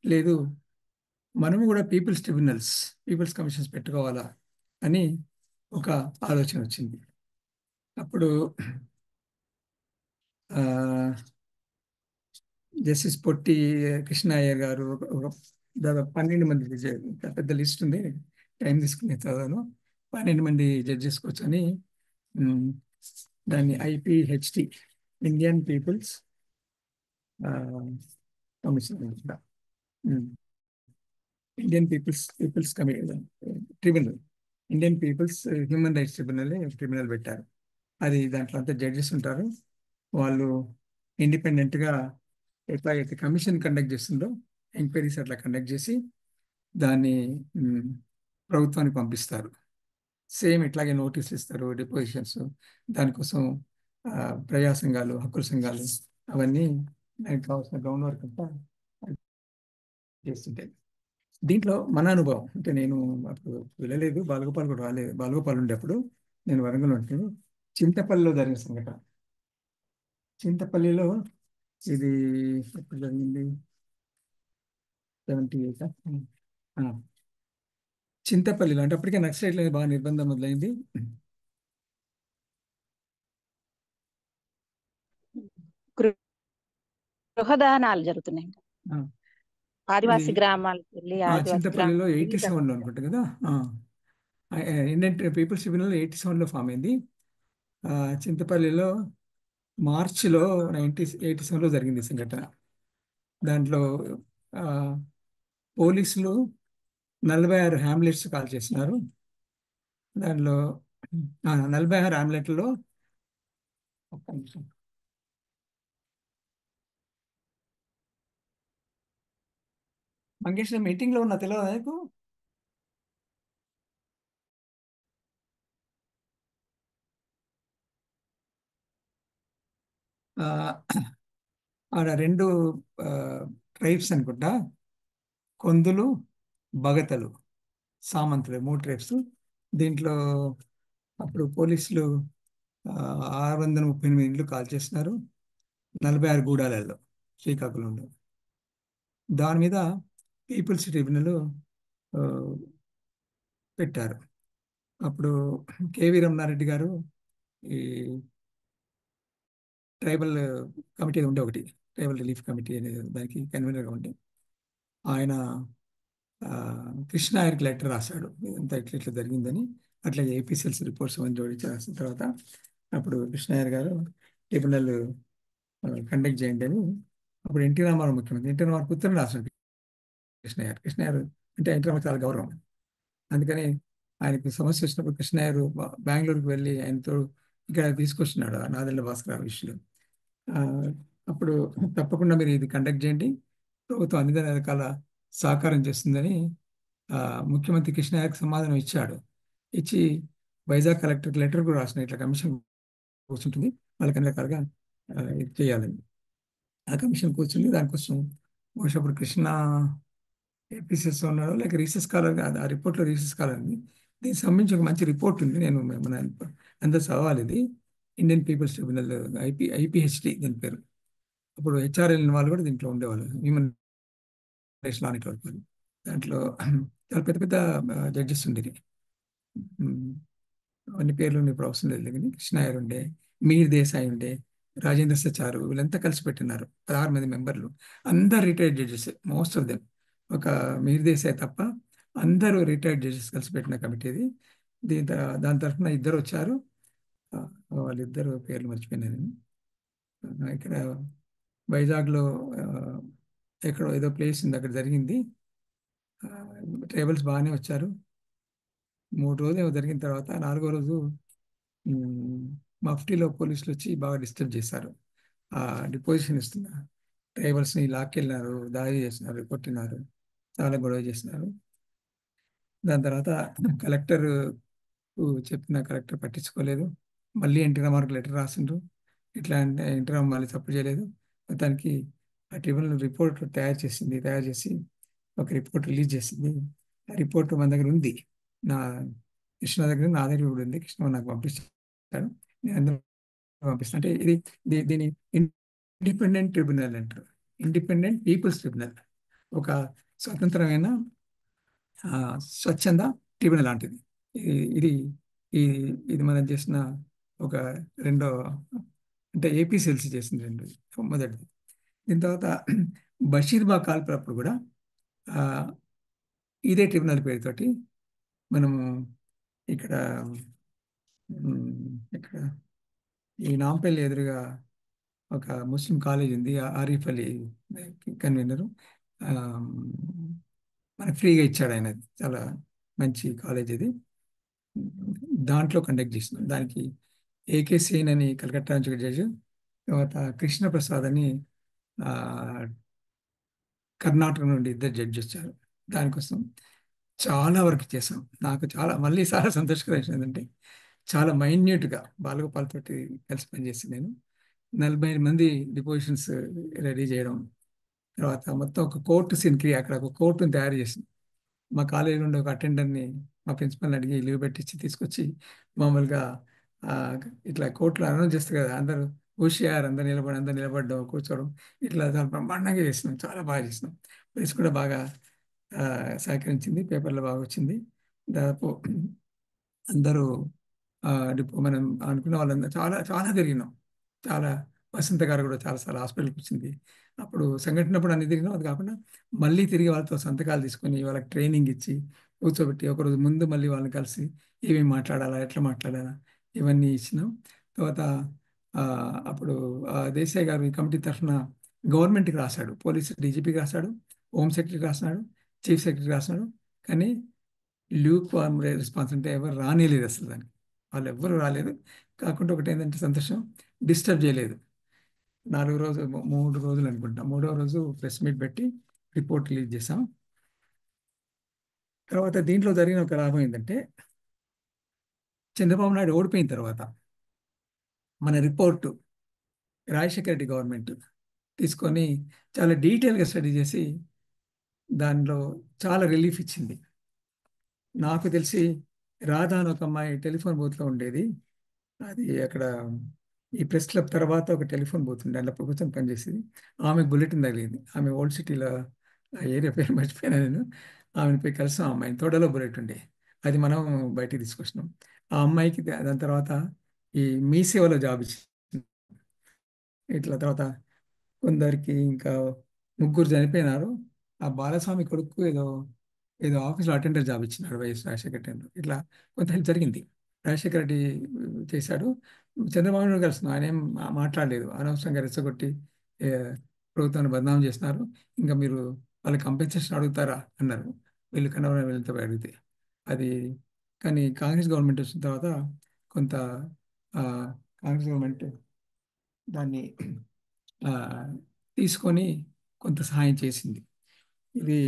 లేదు, మనము కూడా పీపుల్స్ కమిషన్స్ పెట్టుకోవాలా అని ఒక ఆలోచన వచ్చింది. అప్పుడు ఆ, జస్టిస్ పొట్టి కృష్ణ అయ్యర్ గారు దాదాపు 12 మంది పెద్ద లిస్ట్ ఉంది, టైం తీసుకునే చదవను. 12 మంది జడ్జెస్ కూర్చొని ఉమ్, దాన్ని IPHT, Indian people's commission, Indian people's tribunal, Indian people's human rights tribunal పెట్టారు. అది దాంట్లో అంతా జడ్జెస్ ఉంటారు. వాళ్ళు ఇండిపెండెంట్గా ఎట్లాగైతే కమిషన్ కండక్ట్ చేస్తుందో ఎంక్వైరీస్ అట్లా కండక్ట్ చేసి దాన్ని ప్రభుత్వానికి పంపిస్తారు. సేమ్ ఇట్లాగే నోటీసులు ఇస్తారు, డిపోజిషన్స్, దానికోసం ప్రజా సంఘాలు, హక్కుల సంఘాలు అవన్నీ దానికి కావాల్సిన గ్రౌండ్ వర్క్ అంతా చేస్తుంటాయి. దీంట్లో మన అనుభవం అంటే, నేను అప్పుడు వెళ్ళలేదు, బాలగోపాల్ కూడా రాలేదు, బాలగోపాల్ ఉండేప్పుడు నేను వరంగల్ ఉంటాను. చింతపల్లిలో జరిగిన సంఘటన. చింతపల్లిలో ఇది ఎప్పుడు జరిగింది, 78. చింతపల్లిలో అంటే అప్పటికే నక్సలైట్ల మీద బాగా నిర్బంధం మొదలైంది. గృహదానాలు జరుగుతున్నాయి. ఆ, ఇది ఆదివాసీ గ్రామాలకు వెళ్ళి ఆదివాసీ చింతపల్లిలో గ్రామాలకు 87లో అనుకుంటా కదా. ఇండియన్ పీపుల్స్ ట్రిబ్యునల్ 87లో ఫామ్ అయింది. చింతపల్లిలో మార్చిలో 1987లో జరిగింది ఈ సంఘటన. దాంట్లో ఆ, పోలీసులు 46 హ్యామ్లెట్స్ కాల్ చేసినారు. దానిలో 46 హ్యామ్లెట్లలో ఒక్క నిమిషం. మంగేష్, మీటింగ్లో ఉన్న తెలియదు నీకు? ఆ, ఆడ 2 ట్రైబ్స్ అనుకుంటా, కొందులు, బగతలు, సామంతులు, 3 ట్రైబ్స్. దీంట్లో అప్పుడు పోలీసులు 638 ఇండ్లు కాల్ చేస్తున్నారు 46 గూడాలలో శ్రీకాకుళంలో. దాని మీద పీపుల్స్ ట్రిబ్యునల్ పెట్టారు. అప్పుడు కేవీ రమణారెడ్డి గారు ఈ ట్రైబల్ కమిటీ ఉండే ఒకటి, ట్రైబల్ రిలీఫ్ కమిటీ అనేది, దానికి కన్వీనర్గా ఉండే ఆయన కృష్ణ ఆయనకి లెటర్ రాశాడు, ఇదంతా ఇట్లా ఇట్లా జరిగిందని. అట్లా ఏపీసీఎల్సీ రిపోర్ట్స్ అవన్నీ జోడించి రాసిన తర్వాత అప్పుడు కృష్ణయ్యర్ గారు ట్రిబ్యునల్ కండక్ట్ చేయండి అని, అప్పుడు ఎన్టీ రామారావు ముఖ్యమంత్రి, ఎన్టీ రామారావు ఉత్తరం రాశాడు కృష్ణయ్యర్ అంటే ఎన్టీ రామారావు చాలా గౌరవం. అందుకని ఆయనకు సమస్య వచ్చినప్పుడు కృష్ణయ్యర్ బెంగళూరుకి వెళ్ళి ఆయనతో ఇక్కడ తీసుకొచ్చినాడు నాదెండ్ల భాస్కర్ విషయంలో. అప్పుడు తప్పకుండా మీరు ఇది కండక్ట్ చేయండి, ప్రభుత్వం అన్ని రకాల సహకారం చేస్తుందని ముఖ్యమంత్రి కృష్ణయ్యకు సమాధానం ఇచ్చాడు. ఇచ్చి వైజాగ్ కలెక్టర్ లెటర్ కూడా రాసిన, ఇట్లా కమిషన్ కూర్చుంటుంది, వాళ్ళకి అన్ని రకాలుగా ఇది చేయాలని. ఆ కమిషన్ కూర్చుంది. దానికోసం బహుశా ఇప్పుడు కృష్ణ ఏపీసీఎస్ ఉన్నారో లేక రీసెస్ స్కాలర్, ఆ రిపోర్ట్లో రీసెస్ స్కాలర్ ఉంది. దీనికి సంబంధించి ఒక మంచి రిపోర్ట్ ఉంది, నేను మన అందరూ చదవాలి. ఇది ఇండియన్ పీపుల్స్ ట్రిబ్యునల్, IPHT దీని పేరు. అప్పుడు HRL వాళ్ళు కూడా దీంట్లో ఉండేవాళ్ళు, హ్యూమన్ రైట్స్ లా నెట్వర్క్. దాంట్లో చాలా పెద్ద పెద్ద జడ్జెస్ ఉండేది. అన్ని పేర్లు ఇప్పుడు అవసరం లేదు కానీ కృష్ణయ్యర్ ఉండే, మీర్ దేశాయ్ ఉండే, రాజేంద్ర సచారు, వీళ్ళంతా కలిసి పెట్టినారు 16 మంది మెంబర్లు. అందరు retired judges, most of them. ఒక మీర్ దేశాయ్ తప్ప అందరూ రిటైర్డ్ జడ్జెస్ కలిసి పెట్టిన కమిటీ ఇది. దాని తరఫున ఇద్దరు వచ్చారు. ఆ, వాళ్ళిద్దరు పేర్లు మర్చిపోయినాను నేను. ఇక్కడ వైజాగ్లో ఎక్కడో ఏదో ప్లేస్ ఉంది, అక్కడ జరిగింది. ట్రైబల్స్ బాగానే వచ్చారు. 3 రోజులు ఏమో జరిగిన తర్వాత 4వ రోజు మఫ్టీలో పోలీసులు వచ్చి బాగా డిస్టర్బ్ చేశారు. డిపోజిషన్ ఇస్తున్న ట్రైబల్స్ని లాక్కెళ్ళినారు, దాడి చేసినారు, కొట్టినారు, చాలా గొడవ చేసినారు. దాని తర్వాత కలెక్టర్ చెప్పిన కలెక్టర్ పట్టించుకోలేదు. మళ్ళీ ఎన్టీ రామారావుకి లెటర్ రాసిండ్రు. ఇట్లా అంటే ఎన్టీ రామారావు మళ్ళీ తప్పు చేయలేదు. దానికి ఆ ట్రిబ్యునల్ రిపోర్ట్ తయారు చేసి ఒక రిపోర్ట్ రిలీజ్ చేసింది. ఆ రిపోర్ట్ మన దగ్గర ఉంది. నా కృష్ణ దగ్గర, నా దగ్గర కూడా ఉంది. కృష్ణ నాకు పంపిస్తాడు, నేను అందరూ పంపిస్తాను. అంటే దీని ఇండిపెండెంట్ ట్రిబ్యునల్ అంటారు, ఇండిపెండెంట్ పీపుల్స్ ట్రిబ్యునల్. ఒక స్వతంత్రమైన స్వచ్ఛంద ట్రిబ్యునల్ లాంటిది. ఇది ఇది మనం చేసిన ఒక రెండో, అంటే ఏపీసీఎల్సీ చేసింది మొదటిది. దీని తర్వాత బషీర్బాగ్ కాల్పులప్పుడు కూడా ఇదే ట్రిబ్యునల్ పేరుతోటి మనము ఇక్కడ ఇక్కడ ఈ నాంపల్లి ఎదురుగా ఒక ముస్లిం కాలేజ్ ఉంది, ఆరిఫ్ అలీ కన్వీనరు, మనకు ఫ్రీగా ఇచ్చాడు ఆయన. చాలా మంచి కాలేజ్ ఇది. దాంట్లో కండక్ట్ చేసినాం. దానికి ఏకే సేన్ అని కలకత్తా నుంచి ఒక జడ్జి, తర్వాత కృష్ణప్రసాద్ అని కర్ణాటక నుండి ఇద్దరు జడ్జి వచ్చారు. దానికోసం చాలా వర్క్ చేసాం. నాకు మళ్ళీ చాలా సంతోషకరం ఏంటంటే చాలా మైన్యూట్గా బాలగోపాల్ తోటి కలిసి పనిచేసి నేను 40 మంది డిపోజిషన్స్ రెడీ చేయడం, తర్వాత మొత్తం ఒక కోర్టు సీన్కి అక్కడ ఒక కోర్టును తయారు చేసింది. మా కాలేజీ నుండి ఒక అటెండర్ని మా ప్రిన్సిపల్ని అడిగి లీవ్ పెట్టించి తీసుకొచ్చి మామూలుగా ఇట్లా కోర్టులో అనౌన్స్ చేస్తారు కదా, అందరూ హుషియార్, అందరు నిలబడడం, కూర్చోవడం, ఇట్లా చాలా బ్రహ్మాండంగా చేసినాం. చాలా బాగా చేసినాం. ప్రెస్ కూడా బాగా సహకరించింది, పేపర్లో బాగా వచ్చింది. దాదాపు అందరూ మనం అనుకున్న వాళ్ళందరూ చాలా చాలా తిరిగినాం. చాలా వసంత గారు కూడా చాలాసార్లు హాస్పిటల్కి వచ్చింది. అప్పుడు సంఘటనప్పుడు అన్ని తిరిగినాం. అది కాకుండా మళ్ళీ తిరిగి వాళ్ళతో సంతకాలు తీసుకొని వాళ్ళకి ట్రైనింగ్ ఇచ్చి కూర్చోబెట్టి ఒకరోజు ముందు మళ్ళీ వాళ్ళని కలిసి ఏమేమి మాట్లాడాలా, ఎట్లా మాట్లాడాలా, ఇవన్నీ ఇచ్చినాం. తర్వాత అప్పుడు దేశాయ్ గారు ఈ కమిటీ తరఫున గవర్నమెంట్కి రాశాడు, పోలీస్ డీజీపీకి రాశాడు, హోమ్ సెక్రటరీకి రాసినాడు, చీఫ్ సెక్రటరీకి రాసినాడు. కానీ ల్యూక్ వార్మ్ రెస్పాన్స్ అంటే ఎవరు రానేలేదు అసలు. దానికి వాళ్ళు ఎవ్వరు రాలేదు. కాకుండా ఒకటి ఏంటంటే సంతోషం, డిస్టర్బ్ చేయలేదు. 3 రోజులు అనుకుంటా. 3వ రోజు ప్రెస్ మీట్ పెట్టి రిపోర్ట్ రిలీజ్ చేసాం. తర్వాత దీంట్లో జరిగిన ఒక లాభం ఏంటంటే, చంద్రబాబు నాయుడు ఓడిపోయిన తర్వాత మన రిపోర్టు రాజశేఖర రెడ్డి గవర్నమెంట్ తీసుకొని చాలా డీటెయిల్గా స్టడీ చేసి దానిలో చాలా రిలీఫ్ ఇచ్చింది. నాకు తెలిసి రాధా అని ఒక అమ్మాయి టెలిఫోన్ బూత్లో ఉండేది. అది అక్కడ ఈ ప్రెస్ క్లబ్ తర్వాత ఒక టెలిఫోన్ బూత్ ఉండే, అందులో ప్రభుత్వం పనిచేసేది. ఆమెకు బుల్లెటిన్ తగిలింది. ఆమె ఓల్డ్ సిటీలో, ఆ ఏరియా పేరు మర్చిపోయినా నేను. ఆమెను పోయి కలిసాం. అమ్మాయిని తోటలో బుల్లెట్ ఉండే, అది మనం బయటికి తీసుకొచ్చినాం. ఆ అమ్మాయికి దాని తర్వాత ఈ మీ సేవలో జాబ్ ఇచ్చింది. ఇట్లా తర్వాత కొందరికి ఇంకా 3 చనిపోయినారు. ఆ బాలస్వామి కొడుకు ఏదో ఆఫీస్లో అటెండర్ జాబ్ ఇచ్చినాడు వైఎస్ రాజశేఖర రెడ్డి. ఇట్లా కొంత హెల్ప్ జరిగింది. రాజశేఖర రెడ్డి చేశాడు. చంద్రబాబు నాయుడు కలిసిన ఆయన ఏం మాట్లాడలేదు. అనవసరంగా రెచ్చగొట్టి ఏ, ప్రభుత్వాన్ని బదనాం చేసినారు, ఇంకా మీరు వాళ్ళకి కంపెన్సేషన్ అడుగుతారా అన్నారు. వీళ్ళు కన్నవరం వీళ్ళతో అడిగితే అది. కానీ కాంగ్రెస్ గవర్నమెంట్ వచ్చిన తర్వాత కొంత కాంగ్రెస్ గవర్నమెంట్ దాన్ని ఆ, తీసుకొని కొంత సహాయం చేసింది. ఇది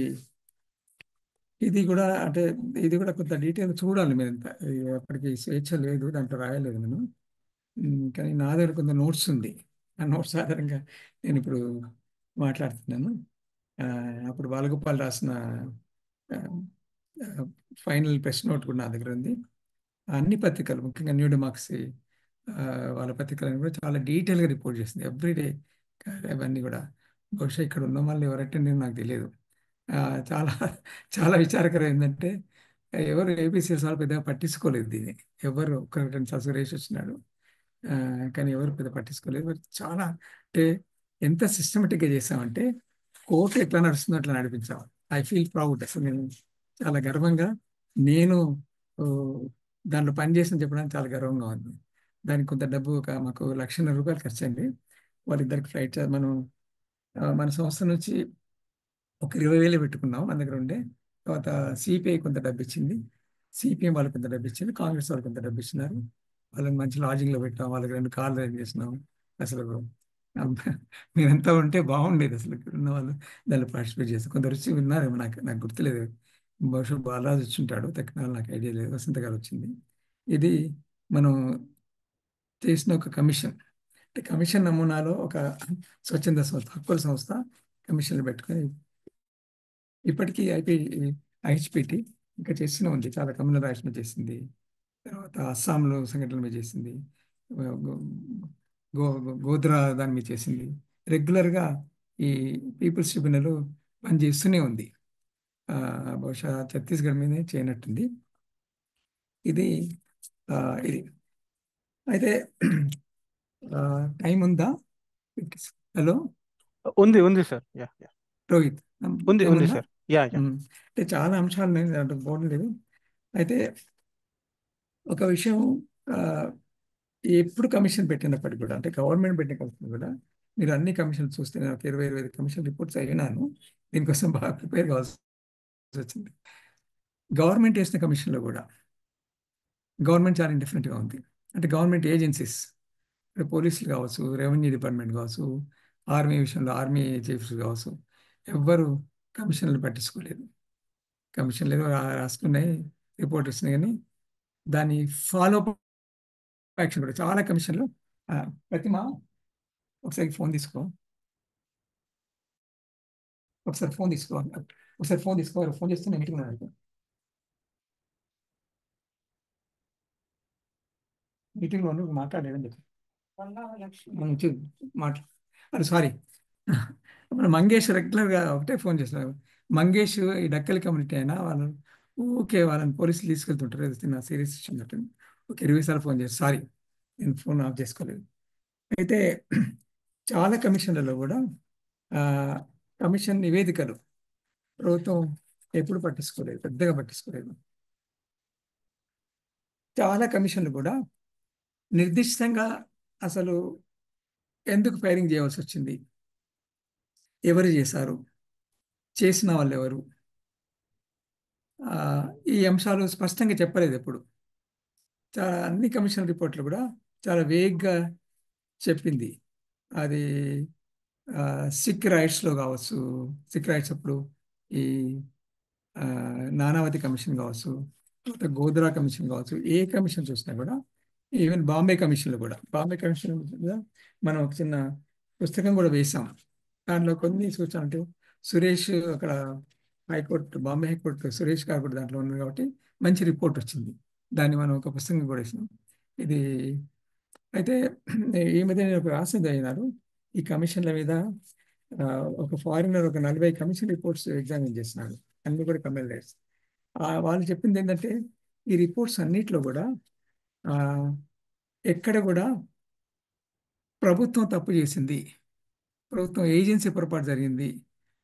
ఇది కూడా అంటే ఇది కూడా కొంత డీటెయిల్ చూడాలి మీరు. అప్పటికి స్వేచ్ఛ లేదు, దాంట్లో రాయలేదు నేను. కానీ నా దగ్గర కొంత నోట్స్ ఉంది. ఆ నోట్స్ ఆధారంగా నేను ఇప్పుడు మాట్లాడుతున్నాను. అప్పుడు బాలగోపాల్ రాసిన ఫైనల్ ప్రెస్ నోట్ కూడా నా దగ్గర ఉంది. అన్ని పత్రికలు, ముఖ్యంగా న్యూ డెమోక్రసీ వాళ్ళ పత్రికలను కూడా చాలా డీటెయిల్గా రిపోర్ట్ చేసింది ఎవ్రీడే. అవన్నీ కూడా బహుశా ఇక్కడ ఉన్న వాళ్ళు ఎవరు అటెండ్ నాకు తెలియదు. ఆ, చాలా చాలా విచారకరం ఏంటంటే ఎవరు ఏపీసీఎస్ వాళ్ళు పెద్దగా పట్టించుకోలేదు దీన్ని. ఎవరు ఒక 2 సార్లు సురేష్ వచ్చినాడు, ఆ, కానీ ఎవరు పెద్ద పట్టించుకోలేదు. మరి చాలా అంటే ఎంత సిస్టమేటిక్గా చేసామంటే కోర్టు ఎట్లా నడుస్తుందో అట్లా నడిపించాం. I feel proud. అసలు నేను చాలా గర్వంగా, నేను ఓ, దాంట్లో పనిచేసిన చెప్పడానికి చాలా గర్వంగా ఉంది. దానికి కొంత డబ్బు, మాకు 1,00,000 ఖర్చు అయింది. వాళ్ళిద్దరికి ఫ్లైట్ మనం మన సంస్థ నుంచి ఒక 20,000 పెట్టుకున్నాం మన దగ్గర ఉండే. తర్వాత సిపిఐ కొంత డబ్బు ఇచ్చింది, సిపిఎం వాళ్ళకి కొంత డబ్బు ఇచ్చింది, కాంగ్రెస్ వాళ్ళకి కొంత డబ్బు ఇచ్చినారు. వాళ్ళని మంచి లాడ్జింగ్ లో పెట్టాం, వాళ్ళకి 2 కార్లు అరేంజ్ చేసినాం. అసలు ఆ, మీరంతా ఉంటే బాగుండేది. అసలు ఇక్కడ ఉన్న వాళ్ళు దాంట్లో పార్టిసిపేట్ చేస్తే కొందరు వచ్చి విన్నారేమో, నాకు గుర్తులేదు. బహుశా బాలరాజు వచ్చి ఉంటాడు, టెక్నాలజీ నాకు ఐడియా లేదు. వసంత గారు వచ్చింది. ఇది మనం చేసిన ఒక కమిషన్. అంటే కమిషన్ నమూనాలో ఒక స్వచ్ఛంద సంస్థ, హక్కుల సంస్థ కమిషన్లు పెట్టుకొని ఇప్పటికీ ఐహెచ్పిటి ఇంకా చేస్తూనే ఉంది. చాలా కమ్యూనల్ రాష్ట్రం చేసింది, తర్వాత అస్సాంలో సంఘటనల మీద చేసింది, గో- గోధ్రా దాని మీద చేసింది. రెగ్యులర్గా ఈ పీపుల్స్ ట్రిబ్యునల్ పనిచేస్తూనే ఉంది. ఆ, బహుశా ఛత్తీస్గఢ్ మీదే చేయనట్టుంది. ఇది ఆ, ఇది అయితే టైం ఉందా? హలో ఉంది ఉంది సార్. యా యా రోహిత్, ఉంది టైం ఉంది ఉందా? సార్. యా యా అంటే చాలా అంశాలు నేను దాంట్లో పోవడం లేదు. అయితే ఒక విషయం, ఆ, ఎప్పుడు కమిషన్ పెట్టినప్పటికీ కూడా, అంటే గవర్నమెంట్ పెట్టిన కమిషన్ కూడా, మీరు అన్ని కమిషన్లు చూస్తే, నేను ఒక 20-25 కమిషన్ రిపోర్ట్స్ అయినాను. దీనికోసం బాగా ప్రిపేర్ కావాల్సి వచ్చింది. గవర్నమెంట్ వేసిన కమిషన్లో కూడా గవర్నమెంట్ చాలా ఇండిఫరెంట్గా ఉంది. అంటే గవర్నమెంట్ ఏజెన్సీస్, ఇప్పుడు పోలీసులు కావచ్చు, రెవెన్యూ డిపార్ట్మెంట్ కావచ్చు, ఆర్మీ విషయంలో ఆర్మీ చీఫ్స్ కావచ్చు, ఎవ్వరు కమిషన్లు పట్టించుకోలేదు. కమిషన్లు ఏదో రాసుకున్నాయి, రిపోర్ట్ ఇస్తున్నాయి, కానీ దాని ఫాలో యాక్షన్ కూడా చాలా కమిషన్లు. ఆ, ప్రతిమ ఒకసారి ఫోన్ తీసుకో, ఒకసారి ఫోన్ తీసుకో, ఒకసారి ఫోన్ తీసుకో. ఫోన్ చేస్తే నేను మీటింగ్ ఉన్నాను, మీటింగ్లో నువ్వు మాట్లాడలేదని చెప్పి మాట్లా అది సారీ. మన మంగేష్ రెగ్యులర్గా ఒకటే ఫోన్ చేస్తున్నారు. మంగేష్ ఈ డక్కలి కమ్యూనిటీ అయినా వాళ్ళు ఊకే వాళ్ళని పోలీసులు తీసుకెళ్తుంటారు. ఏదో చిన్న సీరియస్ ఇష్యూ ఉన్నట్టు ఒక 20 సార్లు ఫోన్ చేసి, సారీ నేను ఫోన్ ఆఫ్ చేసుకోలేదు. అయితే చాలా కమిషన్లలో కూడా ఆ, కమిషన్ నివేదికలు ప్రభుత్వం ఎప్పుడు పట్టించుకోలేదు, పెద్దగా పట్టించుకోలేదు. చాలా కమిషన్లు కూడా నిర్దిష్టంగా అసలు ఎందుకు ఫైరింగ్ చేయవలసి వచ్చింది, ఎవరు చేశారు, చేసిన వాళ్ళు ఎవరు, ఆ, ఈ అంశాలు స్పష్టంగా చెప్పలేదు ఎప్పుడు. చాలా అన్ని కమిషన్ రిపోర్ట్లు కూడా చాలా వేగ్గా చెప్పింది. అది సిక్ రైట్స్లో కావచ్చు, సిక్ రైట్స్ అప్పుడు ఈ ఆ, నానావతి కమిషన్ కావచ్చు, తర్వాత గోద్రా కమిషన్ కావచ్చు, ఏ కమిషన్ చూసినా కూడా, ఈవెన్ బాంబే కమిషన్లో కూడా, బాంబే కమిషన్ మీద మనం ఒక చిన్న పుస్తకం కూడా వేసాం. దాంట్లో కొన్ని సూచనలు అంటే, సురేష్ అక్కడ హైకోర్టు, బాంబే హైకోర్టు సురేష్ గారు కూడా దాంట్లో ఉన్నారు కాబట్టి మంచి రిపోర్ట్ వచ్చింది. దాన్ని మనం ఒక పుస్తకం కూడా వేసాం. ఇది అయితే ఈ మధ్య నేను ఒక రాసింది అయినారు ఈ కమిషన్ల మీద. ఆ, ఒక ఫారినర్ ఒక 40 కమిషన్ రిపోర్ట్స్ ఎగ్జామిన్ చేసినాడు, అన్ని కూడా కమ్యూనల్ రైట్స్. వాళ్ళు చెప్పింది ఏంటంటే, ఈ రిపోర్ట్స్ అన్నిట్లో కూడా ఆ, ఎక్కడ కూడా ప్రభుత్వం తప్పు చేసింది, ప్రభుత్వం ఏజెన్సీ పొరపాటు జరిగింది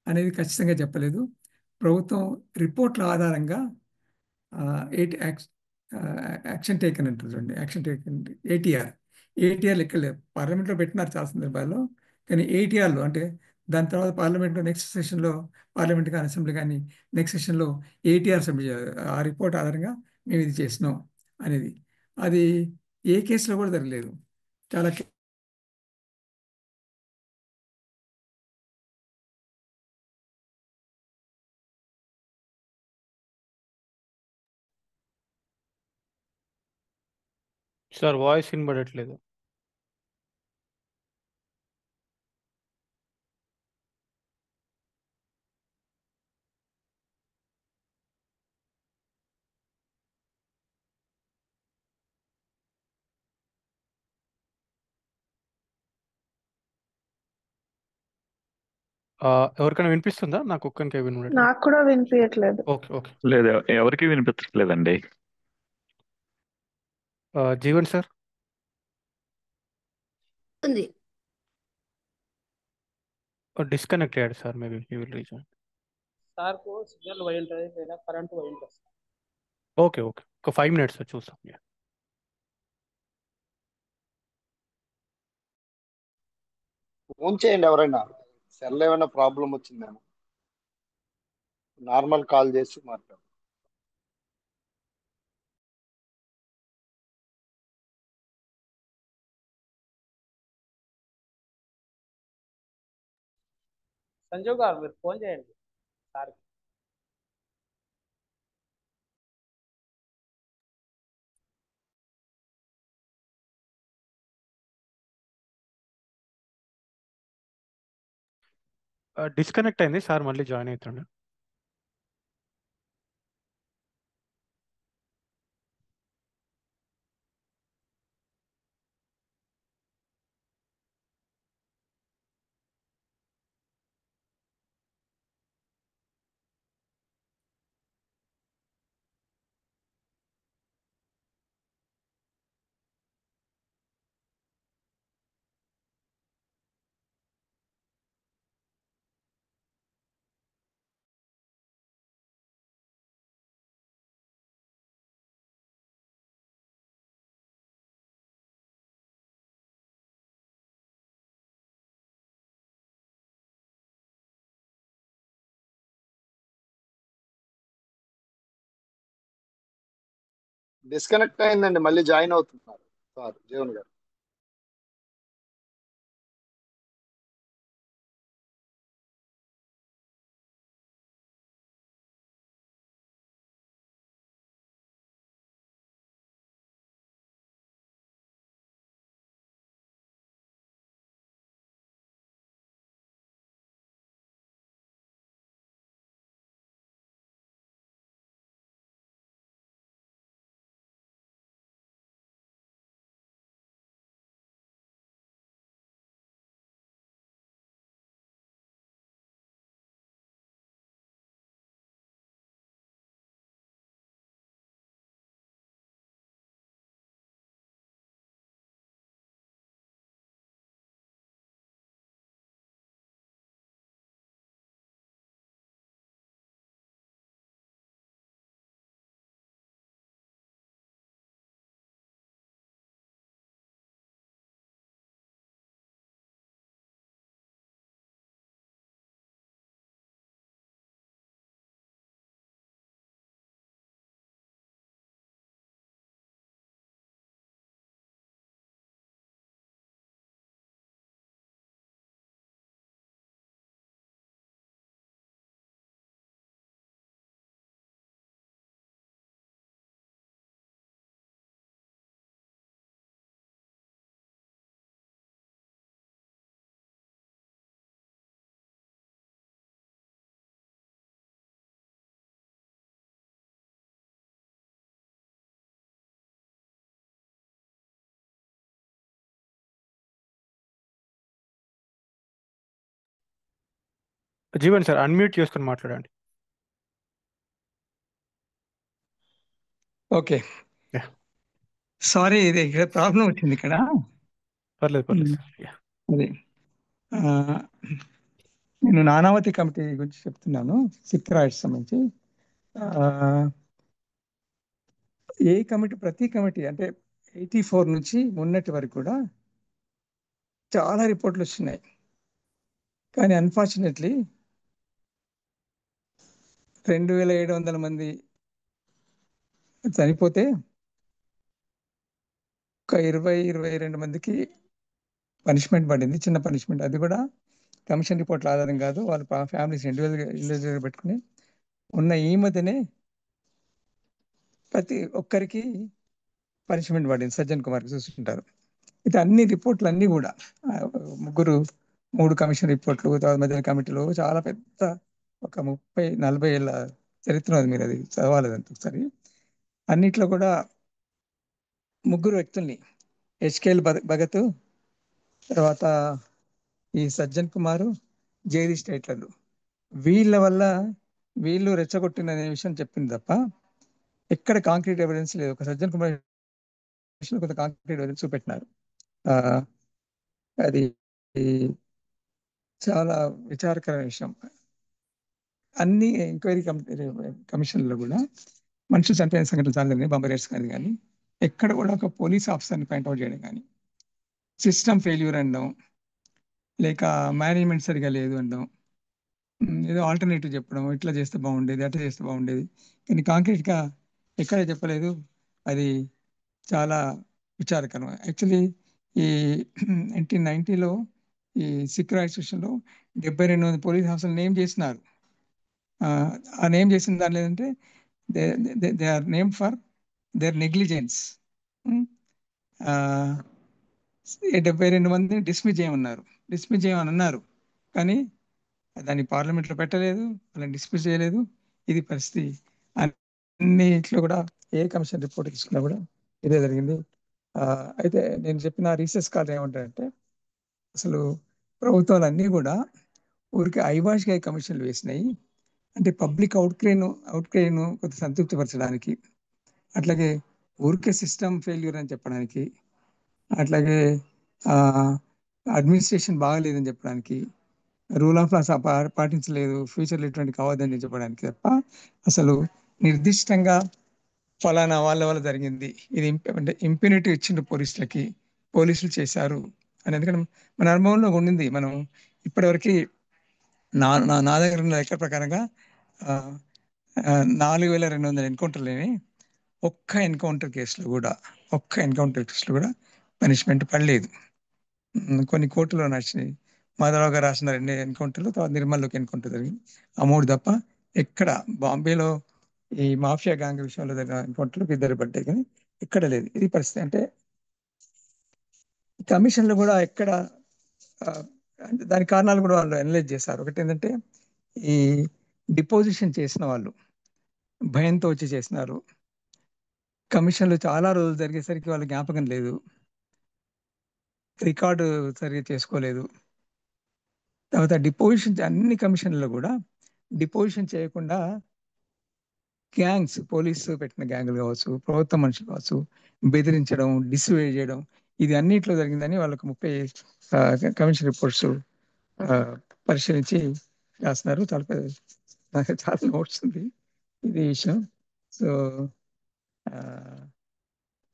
అనేది ఖచ్చితంగా చెప్పలేదు. ప్రభుత్వం రిపోర్ట్ల ఆధారంగా ఆ, ఏటి- యాక్స్- ఆ, యాక్షన్ టేకన్ అంటారు చూడండి, యాక్షన్ టేకన్, ఏటీఆర్. ఏటీఆర్ లెక్క లేదు. పార్లమెంట్లో పెట్టినారు చాలా సందర్భాల్లో, కానీ ఏటీఆర్లో అంటే దాని తర్వాత పార్లమెంట్లో నెక్స్ట్ సెషన్లో, పార్లమెంట్ కానీ అసెంబ్లీ కానీ నెక్స్ట్ సెషన్లో ఏటీఆర్ సబ్మిట్ చేయాలి. ఆ రిపోర్ట్ ఆధారంగా మేము ఇది చేసినాం అనేది. అది ఏ కేసులో కూడా జరగలేదు. చాలా సార్ వాయిస్ వినబడట్లేదు. ఎవరికైనా వినిపిస్తుందా? నాకు ఒక్కనికే వినట్లేదు. నాకు కూడా వినిపించట్లేదు. Okay okay. లేదు, ఎవరికి వినిపించట్లేదండి. జీవన్ సార్. ఉంది. డిస్కనెక్ట్ అయ్యాడు sir, maybe he will reach. సార్కు సిగ్నల్ పోయి ఉంటుంది లేదా కరెంట్ పోయి ఉంటుంది. ఓకే ఓకే, ఒక 5 minutes చూస్తాం. ఫోన్ చేయండి ఎవరైనా, సెల్ ఏమైనా ప్రాబ్లం వచ్చిందేమో, నార్మల్ కాల్ చేసి మాట్లాడు. సంజీవ్ గారు మీరు ఫోన్ చేయండి సార్కి. డిస్కనెక్ట్ అయింది సార్, మళ్ళీ జాయిన్ అవుతుండే. డిస్కనెక్ట్ అయిందండి, మళ్ళీ జాయిన్ అవుతున్నారు సార్ జీవన్ గారు. జీవన్ సార్ అన్మ్యూట్ చేసుకుని మాట్లాడండి. Okay, Yeah. సారీ, ఇది ఇక్కడ ప్రాబ్లం వచ్చింది ఇక్కడ. పర్లేదు పర్లేదు సార్. అది ఆ, నేను నానావతి కమిటీ గురించి చెప్తున్నాను, సిక్ రైట్స్ సంబంధించి. ఏ కమిటీ, ప్రతి కమిటీ అంటే 84 నుంచి మొన్నటి వరకు కూడా చాలా రిపోర్ట్లు వచ్చినాయి. కానీ అన్ఫార్చునేట్లీ 2700 మంది చనిపోతే ఒక 22 మందికి పనిష్మెంట్ పడింది, చిన్న పనిష్మెంట్. అది కూడా కమిషన్ రిపోర్ట్ల ఆధారం కాదు, వాళ్ళ ఫ్యామిలీస్ ఇండివిజువల్గా పెట్టుకుని ఉన్న. ఈ మధ్యనే ప్రతి ఒక్కరికి పనిష్మెంట్ పడింది. సజ్జన్ కుమార్కి చూసుకుంటారు. ఇది అన్ని రిపోర్ట్లు అన్నీ కూడా ముగ్గురు 3 కమిషన్ రిపోర్ట్లు, తర్వాత మధ్య కమిటీలు, చాలా పెద్ద ఒక 30-40 ఏళ్ళ చరిత్ర ఉంది. మీరు అది చదవాలి అంత ఒకసారి. అన్నిట్లో కూడా ముగ్గురు వ్యక్తుల్ని, హెచ్కేఎల్ భగత్, తర్వాత ఈ సజ్జన్ కుమారు, జేడీ స్టేట్లలో వీళ్ళ వల్ల వీళ్ళు రెచ్చగొట్టిన అనే విషయం చెప్పింది తప్ప ఎక్కడ కాంక్రీట్ ఎవిడెన్స్ లేదు. ఒక సజ్జన్ కుమార్ విషయంలో కొంత కాంక్రీట్ ఎవిడెన్స్ చూపెట్టినారు. ఆ, అది చాలా విచారకరమైన విషయం. అన్ని ఎంక్వైరీ కమిషన్లో కూడా మనుషులు చనిపోయిన సంఘటనలు చాలా జరిగినాయి, బాంబే రేట్స్ కానీ కానీ ఎక్కడ కూడా ఒక పోలీస్ ఆఫీసర్ని పాయింట్అవుట్ చేయడం కానీ, సిస్టమ్ ఫెయిల్యూర్ అనడం, లేక మేనేజ్మెంట్ సరిగా లేదు అనడం, ఏదో ఆల్టర్నేటివ్ చెప్పడం, ఇట్లా చేస్తే బాగుండేది, అట్లా చేస్తే బాగుండేది, కానీ కాంక్రీట్గా ఎక్కడ చెప్పలేదు. అది చాలా విచారకరం. యాక్చువల్లీ ఈ 1990లో ఈ సిక్ రైట్స్ విషయంలో 72 మంది పోలీస్ ఆఫీసర్లు నేమ్ చేసినారు. ఆ నేమ్ చేసిన దాంట్లో ఏంటంటే they are name for their negligence. 72 మందిని డిస్మిస్ చేయమన్నారు. డిస్మిస్ చేయమని అన్నారు, కానీ దాన్ని పార్లమెంట్లో పెట్టలేదు, వాళ్ళని డిస్మిస్ చేయలేదు. ఇది పరిస్థితి. అన్నిట్లో కూడా ఏ కమిషన్ రిపోర్ట్ తీసుకున్నా కూడా ఇదే జరిగింది. అయితే నేను చెప్పిన రీసెర్చ్ స్కాలర్ ఏమంటారంటే, అసలు ప్రభుత్వాలు అన్నీ కూడా ఊరికి ఐవాష్గా కమిషన్లు వేసినాయి. అంటే పబ్లిక్ అవుట్క్రేను కొంత సంతృప్తిపరచడానికి, అట్లాగే ఊరికే సిస్టమ్ ఫెయిల్యూర్ అని చెప్పడానికి, అట్లాగే అడ్మినిస్ట్రేషన్ బాగలేదని చెప్పడానికి, రూల్ ఆఫ్ లాస్ పాటించలేదు, ఫ్యూచర్లో ఇటువంటి కావద్దని చెప్పడానికి తప్ప అసలు నిర్దిష్టంగా ఫలానా వాళ్ళ వల్ల జరిగింది, ఇది అంటే ఇంప్యూనిటీ ఇచ్చిండు పోలీసులకి, పోలీసులు చేశారు అని. ఎందుకంటే మన అనుభవంలో ఉండింది. మనం ఇప్పటివరకు నా దగ్గర ఉన్న లెక్క ప్రకారంగా 4200 ఎన్కౌంటర్లేని ఒక్క ఎన్కౌంటర్ కేసులో కూడా పనిష్మెంట్ పడలేదు. కొన్ని కోర్టులో నడిచినాయి. మాధవరావు గారు రాసిన 2 ఎన్కౌంటర్లు, తర్వాత నిర్మల్లోకి ఎన్కౌంటర్ జరిగింది. ఆ 3 తప్ప ఎక్కడ బాంబేలో ఈ మాఫియా గ్యాంగ్ విషయంలో జరిగిన ఎన్కౌంటర్లకు 2 పడ్డాయి, కానీ ఎక్కడ లేదు. ఇది పరిస్థితి. అంటే కమిషన్లు కూడా ఎక్కడ అంటే దాని కారణాలు కూడా వాళ్ళు అనలైజ్ చేశారు. ఒకటి ఏంటంటే, ఈ డిపోజిషన్ చేసిన వాళ్ళు భయంతో వచ్చి చేసినారు. కమిషన్లు చాలా రోజులు జరిగేసరికి వాళ్ళ జ్ఞాపకం లేదు, రికార్డు సరిగ్గా చేసుకోలేదు. తర్వాత డిపోజిషన్ అన్ని కమిషన్లలో కూడా డిపోజిషన్ చేయకుండా గ్యాంగ్స్, పోలీసు పెట్టిన గ్యాంగులు కావచ్చు, ప్రభుత్వ మనుషులు కావచ్చు, బెదిరించడం, డిస్వేజ్ చేయడం, ఇది అన్నిట్లో జరిగిందని వాళ్ళకు 30 కమిషన్ రిపోర్ట్స్ పరిశీలించి రాస్తున్నారు. నాకు చాలా నోట్స్ ఉంది ఇది విషయం. సో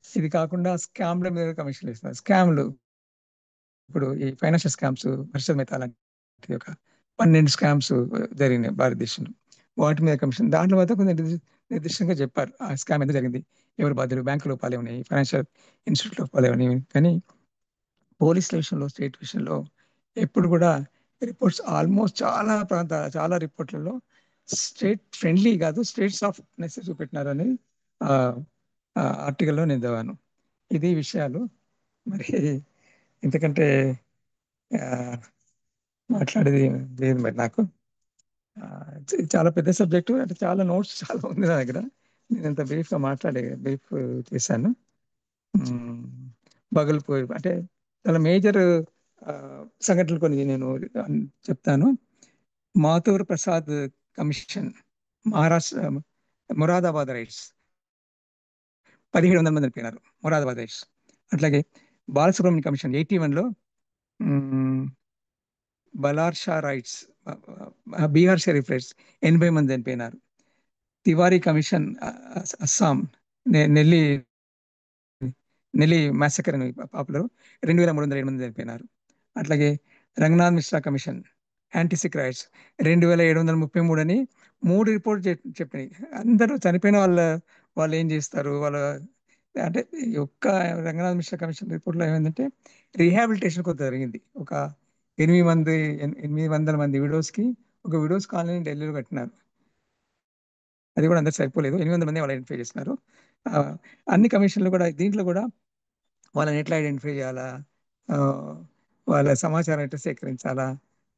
ఇది కాకుండా స్కామ్ల మీద కమిషన్లు ఇస్తున్నారు. స్కామ్లు ఇప్పుడు ఈ ఫైనాన్షియల్ స్కామ్స్, హర్షద్ మెహతా లాంటి ఒక 12 స్కామ్స్ జరిగినాయి భారతదేశంలో, వాటి మీద కమిషన్. దాంట్లో మాత్రం కొంచెం నిర్దిష్టంగా చెప్పారు ఆ స్కామ్ ఎంత జరిగింది, ఎవరు బాధ్యులు, బ్యాంకు లోపాలు ఏమన్నాయి, ఫైనాన్షియల్ ఇన్స్టిట్యూట్ లోపాలు ఏమన్నాయి. కానీ పోలీసుల విషయంలో, స్టేట్ విషయంలో ఎప్పుడు కూడా రిపోర్ట్స్ ఆల్మోస్ట్ చాలా రిపోర్ట్లలో స్టేట్ ఫ్రెండ్లీ కాదు, స్టేట్ సాఫ్ట్నెస్ చూపెట్టినారు అని ఆర్టికల్లో నేను చదివాను. ఇది విషయాలు. మరి ఇంతకంటే మాట్లాడేది లేదు మరి నాకు. చాలా పెద్ద సబ్జెక్టు, అంటే చాలా నోట్స్ చాలా ఉంది నా దగ్గర. నేను ఇంత బ్రీఫ్ చేశాను. బగల్పూర్ అంటే చాలా మేజర్ సంఘటనలు కొన్ని నేను చెప్తాను. మాథూర్ ప్రసాద్ కమిషన్, మహారాష్ట్ర, మొరాదాబాద్ రైట్స్ 1700 మంది చనిపోయినారు, మొరాదాబాద్ రైట్స్. అట్లాగే బాలసుబ్రహ్మణ్య కమిషన్ 81లో బలార్ షా రైట్స్, బీహార్ షరీఫ్ రైట్స్ 80 మంది చనిపోయినారు. తివారీ కమిషన్ అస్సాం, నెల్లి మ్యాసకర్ అని పాపులర్, 2307 మంది చనిపోయినారు. అట్లాగే Ranganath Mishra commission anti Sikh riots 2733 అని 3 రిపోర్ట్ చెప్పినాయి. అందరూ చనిపోయిన వాళ్ళు ఏం చేస్తారు, అంటే ఒక్క రంగనాథ్ మిశ్రా కమిషన్ రిపోర్ట్లో ఏమైందంటే, రీహాబిలిటేషన్ కొంత జరిగింది. ఒక 800 మంది విడోస్కి ఒక విడోస్ కాలనీ ఢిల్లీలో కట్టినారు. అది కూడా అందరు సరిపోలేదు, 800 మంది వాళ్ళు ఐడెంటిఫై చేస్తున్నారు. అన్ని కమిషన్లు కూడా దీంట్లో కూడా వాళ్ళని ఎట్లా ఐడెంటిఫై చేయాలా, వాళ్ళ సమాచారం ఎట్లా సేకరించాలా,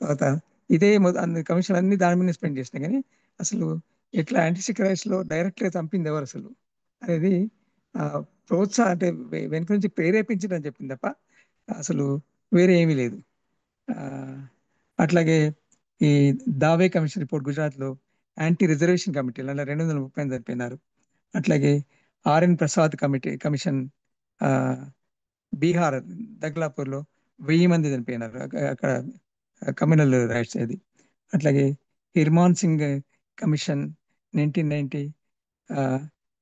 తర్వాత ఇదే కమిషన్ అన్ని దాని మీద స్పెండ్ చేసినాయి. కానీ అసలు ఎట్లా యాంటీసిక్ రైట్స్లో డైరెక్ట్గా చంపింది ఎవరు అసలు అనేది అంటే వెనుక నుంచి ప్రేరేపించడం చెప్పింది తప్ప అసలు వేరే ఏమీ లేదు. అట్లాగే ఈ దావే కమిషన్ రిపోర్ట్ గుజరాత్లో యాంటీ రిజర్వేషన్ కమిటీలు అలా 230 చనిపోయినారు. అట్లాగే ఆర్ఎన్ ప్రసాద్ కమిషన్ ఆ, బీహార్ దగ్లాపూర్లో 1000 మంది చనిపోయినారు. అక్కడ కమ్యూనల్ రైట్స్ అది. అట్లాగే Hirman Singh commission 1990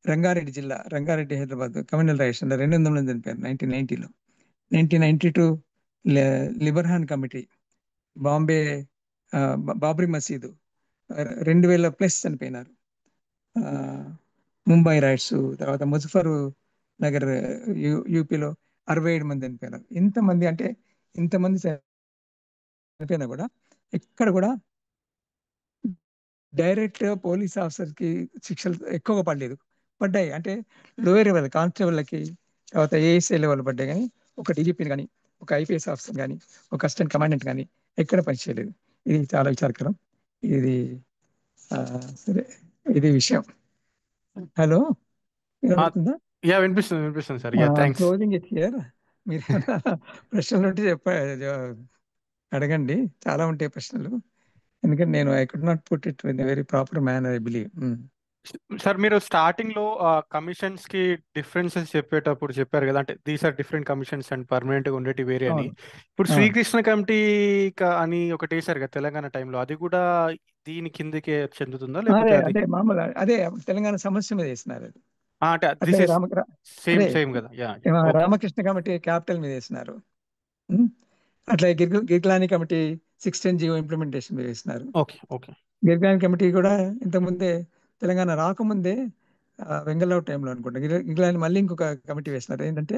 Rangareddy Hyderabad communal riots 200 మంది చనిపోయారు 1990లో. 1992 లిబర్హాన్ కమిటీ బాంబే బాబ్రీ మసీదు 2000+ చనిపోయినారు. ఆ, ముంబై రైట్స్, తర్వాత ముజఫర్ నగర్ యూపీలో 67 మంది చనిపోయినారు. ఇంతమంది అంటే ఇంతమంది చనిపోయినా కూడా ఎక్కడ కూడా డైరెక్ట్ పోలీస్ ఆఫీసర్కి శిక్షలు ఎక్కువగా పడలేదు. పడ్డాయి అంటే లోయర్ లెవెల్ కానిస్టేబుల్కి, తర్వాత ఏఎస్ఐ లెవెల్ పడ్డాయి, కానీ ఒక డీజీపీని కానీ, ఒక ఐపీఎస్ ఆఫీసర్ కానీ, ఒక అసిస్టెంట్ కమాండెంట్ కానీ ఎక్కడ పనిచేయలేదు. ఇది చాలా విచారకరం. ఇది సరే, ఇది విషయం. హలో, వినపడుతుందా? యా వినిపిస్తుంది sir. Yeah thanks. Closing it here. మీరు ప్రశ్నలు ఉంటే అడగండి, చాలా ఉంటాయి ప్రశ్నలు. ఎందుకంటే నేను I could not put it in very proper manner, I believe. Sir మీరు స్టార్టింగ్ లో కమిషన్స్ కి డిఫరెన్సెస్ చెప్పేటప్పుడు చెప్పారు కదా, అంటే these are different commissions and permanent గా ఉండేటి వేరే అని. అవును, ఇప్పుడు అవును. శ్రీకృష్ణ కమిటీ అని ఒకటి వేశారు కదా తెలంగాణ టైంలో, అది కూడా దీని కిందకే చెందుతుందా అదే లేకపోతే అది? అదే మామూలు అదే తెలంగాణ సమస్య మీద వేసినారు అది. అంటే అట్లే దిస్ ఇస్ అదే సేమ్ కదా. Yeah okay Ramakrishna committee capital మీద వేసినారు. ఉమ్. అట్లాగే గిర్గ్లాని కమిటీ 610 జీవో ఇంప్లిమెంటేషన్ మీద వేసినారు. ఓకే ఓకే గిర్గ్లాని కమిటీ కూడా ఇంతకుముందే తెలంగాణ రాకముందే వెంగళరావు టైంలో అనుకుంటా గిర్గ్లాని మళ్ళీ ఇంకొక కమిటీ వేసినారు. ఏంటంటే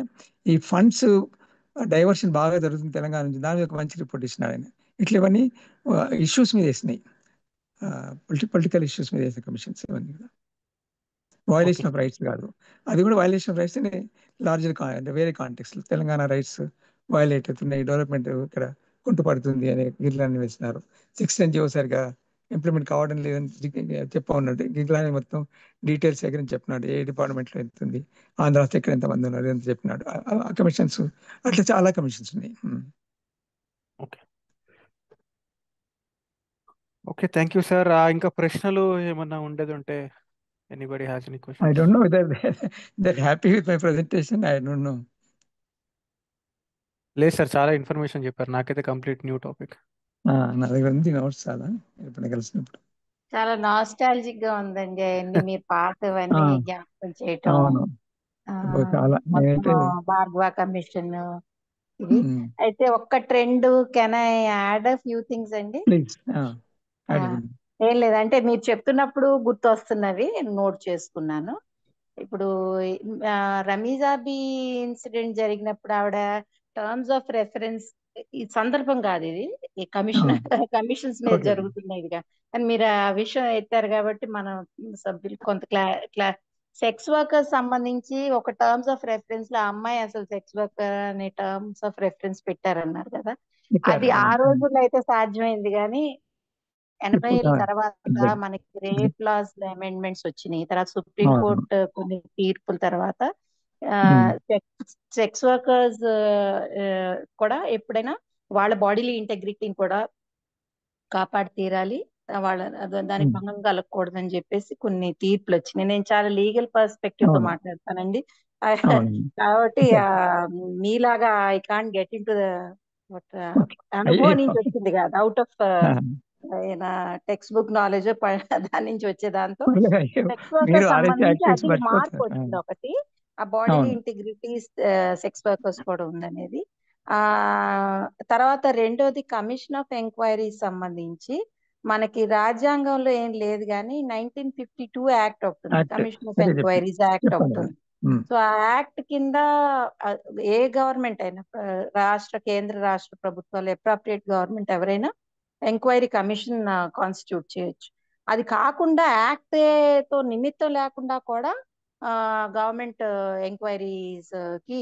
ఈ ఫండ్స్ డైవర్షన్ బాగా జరుగుతుంది తెలంగాణ నుంచి, దాని మీద ఒక మంచి రిపోర్ట్ ఇచ్చినారు ఆయన. ఇట్లా ఇవన్నీ ఇష్యూస్ మీద వేసినాయి, పొలిటికల్ ఇష్యూస్ మీద వేసిన కమిషన్స్ ఇవన్నీ కూడా. వయలేషన్ ఆఫ్ రైట్స్ కాదు, అది కూడా వయలేషన్ ఆఫ్ రైట్స్ లార్జర్ అంటే వేరే కాంటెక్స్ట్ తెలంగాణ రైట్స్ వయలేట్ అవుతున్నాయి, డెవలప్మెంట్ ఇక్కడ కుంటుపడుతుంది అనే గిర్లాన్ని వేసినారు. 610 జీవో సరిగా ఇంప్లిమెంట్ కావడం లేదని చెప్పా ఉన్నాడు. గిర్లాని మొత్తం డీటెయిల్స్ దగ్గర చెప్పినాడు, ఏ డిపార్ట్మెంట్లో ఎంత ఉంది, ఆంధ్ర ఎక్కడ ఎంతమంది ఉన్నారు ఎంత చెప్పినాడు. ఆ కమిషన్స్ అట్లా చాలా కమిషన్స్ ఉన్నాయి. Okay okay thank you sir. ఇంకా ప్రశ్నలు ఏమన్నా ఉండేది ఉంటే anybody has any I questions? don't know whether they're happy with my presentation. I don't know. లేదు సార్, చాలా ఇన్ఫర్మేషన్ చెప్పారు, నాకైతే కంప్లీట్ న్యూ టాపిక్. నా దగ్గర ఉంది నోట్స్ చాలా, ఎప్పుడైనా కలిసినప్పుడు. చాలా నాస్టాలజిక్ గా ఉందండి అవన్నీ మీరు పాతవన్నీ ఆ, జ్ఞాపకం చేయటం. అవును, చాలా నేనైతే మొత్తం భార్గవ కమిషన్ ఇది. అయితే ఒక్క trend, can I add a few things అండి? ప్లీజ్ ఆ, అడగండి. ఏం లేదంటే మీరు చెప్తున్నప్పుడు గుర్తొస్తున్నవి నోట్ చేసుకున్నాను. ఇప్పుడు రమీజాబీ ఇన్సిడెంట్ జరిగినప్పుడు ఆవిడ టర్మ్స్ ఆఫ్ రెఫరెన్స్, ఈ సందర్భం కాదు ఇది, ఈ కమిషన్స్ మీద ఓకే. జరుగుతున్నాయి ఇదిగా. కానీ మీరు ఆ విషయం ఎత్తారు కాబట్టి మన సభ్యులు కొంత సెక్స్ వర్కర్స్ సంబంధించి ఒక టర్మ్స్ ఆఫ్ రెఫరెన్స్ లో ఆ అమ్మాయి అసలు సెక్స్ వర్కర్ అనే టర్మ్స్ ఆఫ్ రెఫరెన్స్ పెట్టారన్నారు కదా. అది ఆ రోజుల్లో అయితే సాధ్యమైంది, కానీ 80ల తర్వాత మనకి రేప్ లాస్ అమెండ్మెంట్స్ వచ్చినాయి. తర్వాత సుప్రీం కోర్టు కొన్ని తీర్పుల తర్వాత సెక్స్ వర్కర్స్ కూడా ఎప్పుడైనా వాళ్ళ బాడీలీ ఇంటెగ్రిటీని కూడా కాపాడి తీరాలి, వాళ్ళ దానికి భంగం కలగకూడదని చెప్పేసి కొన్ని తీర్పులు వచ్చినాయి. నేను చాలా లీగల్ పర్స్పెక్టివ్ తో మాట్లాడతానండి. కాబట్టి మీలాగా I can't get in to the అనుభవం నుంచి వచ్చింది కాదు, out of text book knowledge దాని నుంచి వచ్చే దాంతో సెక్స్ వర్కర్స్ సంబంధించి అది మార్పు వచ్చింది ఒకటి. ఆ బాడీలీ ఇంటిగ్రిటీ సెక్స్ వర్కర్స్ కూడా ఉందనేది. తర్వాత రెండోది కమిషన్ ఆఫ్ ఎంక్వైరీస్ సంబంధించి మనకి రాజ్యాంగంలో ఏం లేదు, కానీ 1952 యాక్ట్ ఒకటి ఉంది, కమిషన్ ఆఫ్ ఎంక్వైరీస్ యాక్ట్ ఒకటి ఉంది. సో ఆ యాక్ట్ కింద ఏ గవర్నమెంట్ అయినా, కేంద్ర రాష్ట్ర ప్రభుత్వాలు, అప్రాప్రియేట్ గవర్నమెంట్ ఎవరైనా ఎంక్వైరీ కమిషన్ కాన్స్టిట్యూట్ చేయొచ్చు. అది కాకుండా యాక్ట్ తో నిమిత్తం లేకుండా కూడా గవర్నమెంట్ ఎంక్వైరీస్ కి